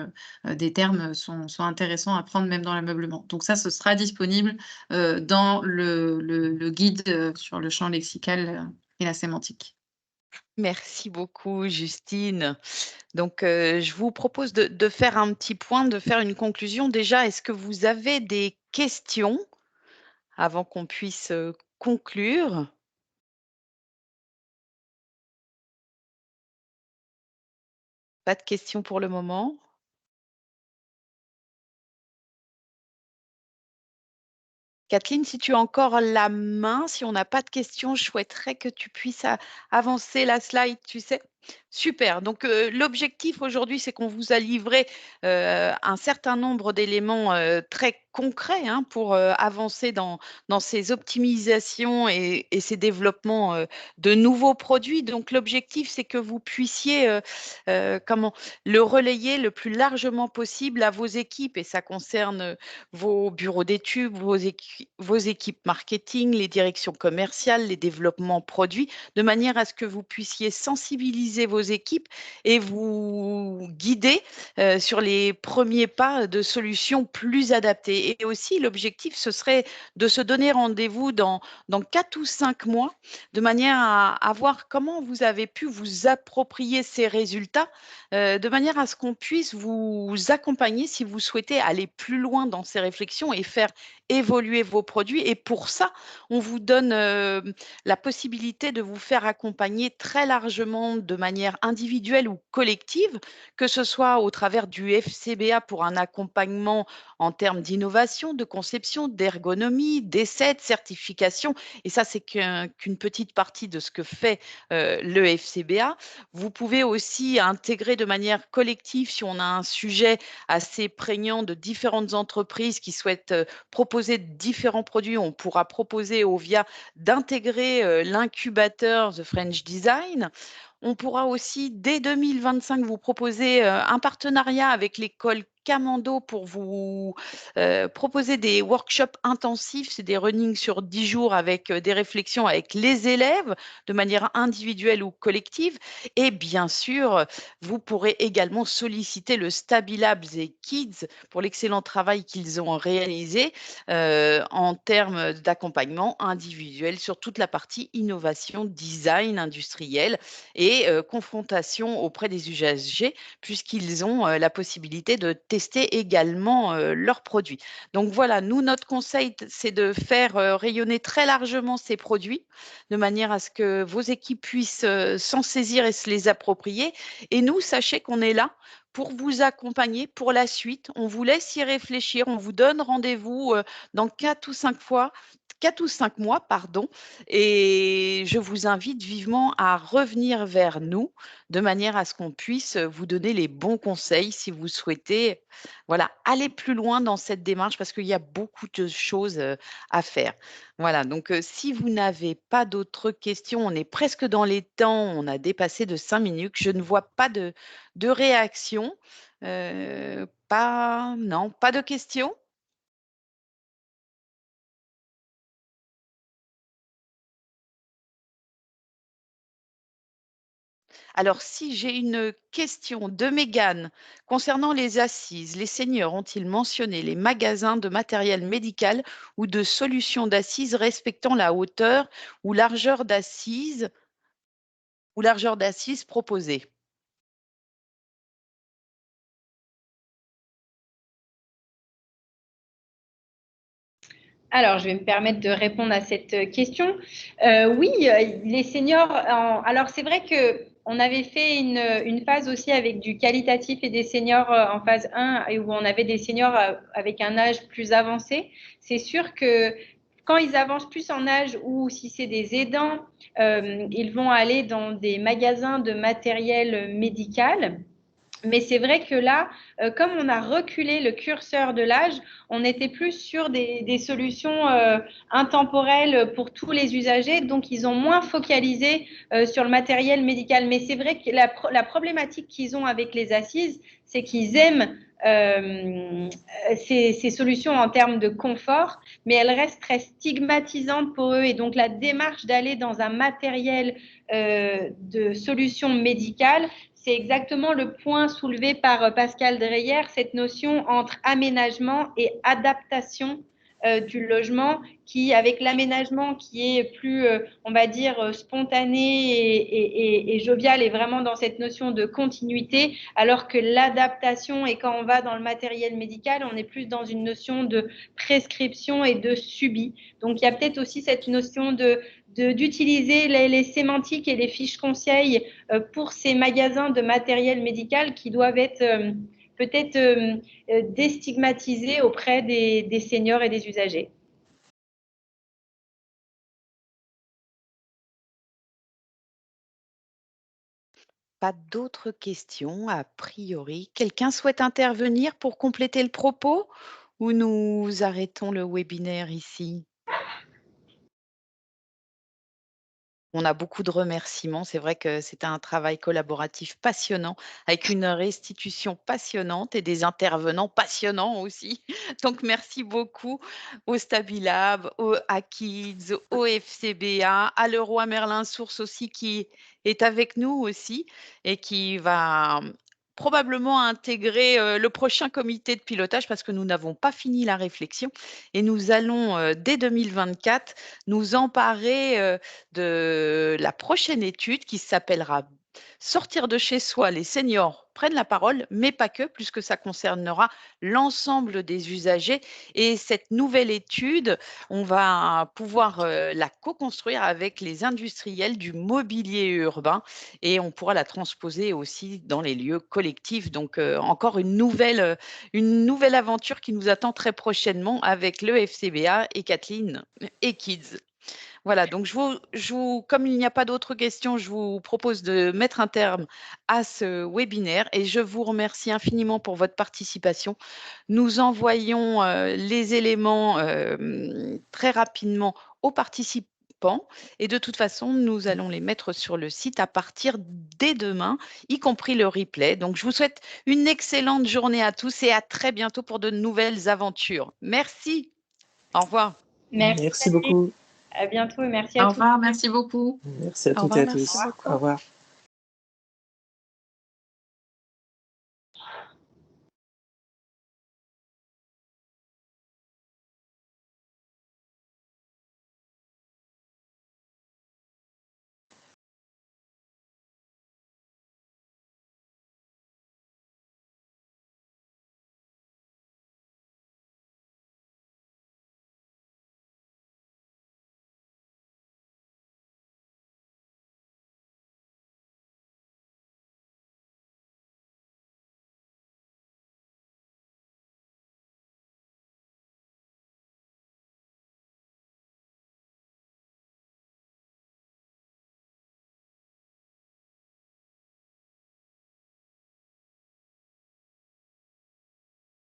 des termes sont intéressants à prendre même dans l'ameublement. Donc ça, ce sera disponible dans le guide sur le champ lexical et la sémantique. Merci beaucoup, Justine. Donc, je vous propose de faire un petit point, de faire une conclusion. Déjà, est-ce que vous avez des questions avant qu'on puisse conclure? Pas de questions pour le moment? Kathleen, si tu as encore la main, si on n'a pas de questions, je souhaiterais que tu puisses avancer la slide, tu sais. Super. Donc, l'objectif aujourd'hui, c'est qu'on vous a livré un certain nombre d'éléments très concrets hein, pour avancer dans ces optimisations et ces développements de nouveaux produits. Donc, l'objectif, c'est que vous puissiez le relayer le plus largement possible à vos équipes. Et ça concerne vos bureaux d'études, vos équipes marketing, les directions commerciales, les développements produits, de manière à ce que vous puissiez sensibiliser vos équipes et vous guider sur les premiers pas de solutions plus adaptées. Et aussi, l'objectif, ce serait de se donner rendez-vous dans 4 ou 5 mois, de manière à voir comment vous avez pu vous approprier ces résultats, de manière à ce qu'on puisse vous accompagner si vous souhaitez aller plus loin dans ces réflexions et faire évoluer vos produits. Et pour ça, on vous donne la possibilité de vous faire accompagner très largement de manière individuelle ou collective, que ce soit au travers du FCBA pour un accompagnement en termes d'innovation, de conception, d'ergonomie, d'essais, de certification. Et ça, c'est qu'une petite partie de ce que fait le FCBA. Vous pouvez aussi intégrer de manière collective, si on a un sujet assez prégnant de différentes entreprises qui souhaitent proposer différents produits, on pourra proposer au VIA d'intégrer l'incubateur The French Design. On pourra aussi, dès 2025, vous proposer un partenariat avec l'école Camando pour vous proposer des workshops intensifs, c'est des runnings sur 10 jours avec des réflexions avec les élèves de manière individuelle ou collective. Et bien sûr, vous pourrez également solliciter le Stabilabs et Kids pour l'excellent travail qu'ils ont réalisé en termes d'accompagnement individuel sur toute la partie innovation, design industriel et confrontation auprès des usagers, puisqu'ils ont la possibilité de tester également leurs produits. Donc voilà, nous, notre conseil, c'est de faire rayonner très largement ces produits, de manière à ce que vos équipes puissent s'en saisir et se les approprier. Et nous, sachez qu'on est là pour vous accompagner pour la suite. On vous laisse y réfléchir. On vous donne rendez-vous dans 4 ou 5 mois, pardon, et je vous invite vivement à revenir vers nous de manière à ce qu'on puisse vous donner les bons conseils si vous souhaitez voilà, aller plus loin dans cette démarche parce qu'il y a beaucoup de choses à faire. Voilà, donc si vous n'avez pas d'autres questions, on est presque dans les temps, on a dépassé de 5 minutes, je ne vois pas de réaction. Non, pas de questions? Alors, si j'ai une question de Mégane concernant les assises, les seniors ont-ils mentionné les magasins de matériel médical ou de solutions d'assises respectant la hauteur ou largeur d'assises proposées? Alors, je vais me permettre de répondre à cette question. Oui, les seniors. Alors, c'est vrai que on avait fait une phase aussi avec du qualitatif et des seniors en phase 1 et où on avait des seniors avec un âge plus avancé. C'est sûr que quand ils avancent plus en âge ou si c'est des aidants, ils vont aller dans des magasins de matériel médical. Mais c'est vrai que là, comme on a reculé le curseur de l'âge, on était plus sur des solutions intemporelles pour tous les usagers, donc ils ont moins focalisé sur le matériel médical. Mais c'est vrai que la problématique qu'ils ont avec les assises, c'est qu'ils aiment ces solutions en termes de confort, mais elles restent très stigmatisantes pour eux. Et donc la démarche d'aller dans un matériel de solutions médicales, c'est exactement le point soulevé par Pascal Dreyer, cette notion entre aménagement et adaptation du logement, qui, avec l'aménagement qui est plus, on va dire, spontané et jovial, est vraiment dans cette notion de continuité, alors que l'adaptation, et quand on va dans le matériel médical, on est plus dans une notion de prescription et de subi. Donc, il y a peut-être aussi cette notion d'utiliser les sémantiques et les fiches conseils pour ces magasins de matériel médical qui doivent être peut-être déstigmatisés auprès des seniors et des usagers. Pas d'autres questions, a priori. Quelqu'un souhaite intervenir pour compléter le propos ou nous arrêtons le webinaire ici? On a beaucoup de remerciements. C'est vrai que c'était un travail collaboratif passionnant, avec une restitution passionnante et des intervenants passionnants aussi. Donc, merci beaucoup au Stabilab, à Kids, au FCBA, à Leroy Merlin Source aussi qui est avec nous aussi et qui va probablement intégrer le prochain comité de pilotage parce que nous n'avons pas fini la réflexion et nous allons, dès 2024, nous emparer de la prochaine étude qui s'appellera Sortir de chez soi, les seniors prennent la parole, mais pas que, puisque ça concernera l'ensemble des usagers. Et cette nouvelle étude, on va pouvoir la co-construire avec les industriels du mobilier urbain et on pourra la transposer aussi dans les lieux collectifs. Donc, encore une nouvelle aventure qui nous attend très prochainement avec le FCBA et Kathleen et Kids. Voilà, donc comme il n'y a pas d'autres questions, je vous propose de mettre un terme à ce webinaire et je vous remercie infiniment pour votre participation. Nous envoyons les éléments très rapidement aux participants et de toute façon, nous allons les mettre sur le site à partir dès demain, y compris le replay. Donc, je vous souhaite une excellente journée à tous et à très bientôt pour de nouvelles aventures. Merci. Au revoir. Merci beaucoup. À bientôt et merci à tous. Au revoir, merci beaucoup. Merci à toutes et à tous. Au revoir.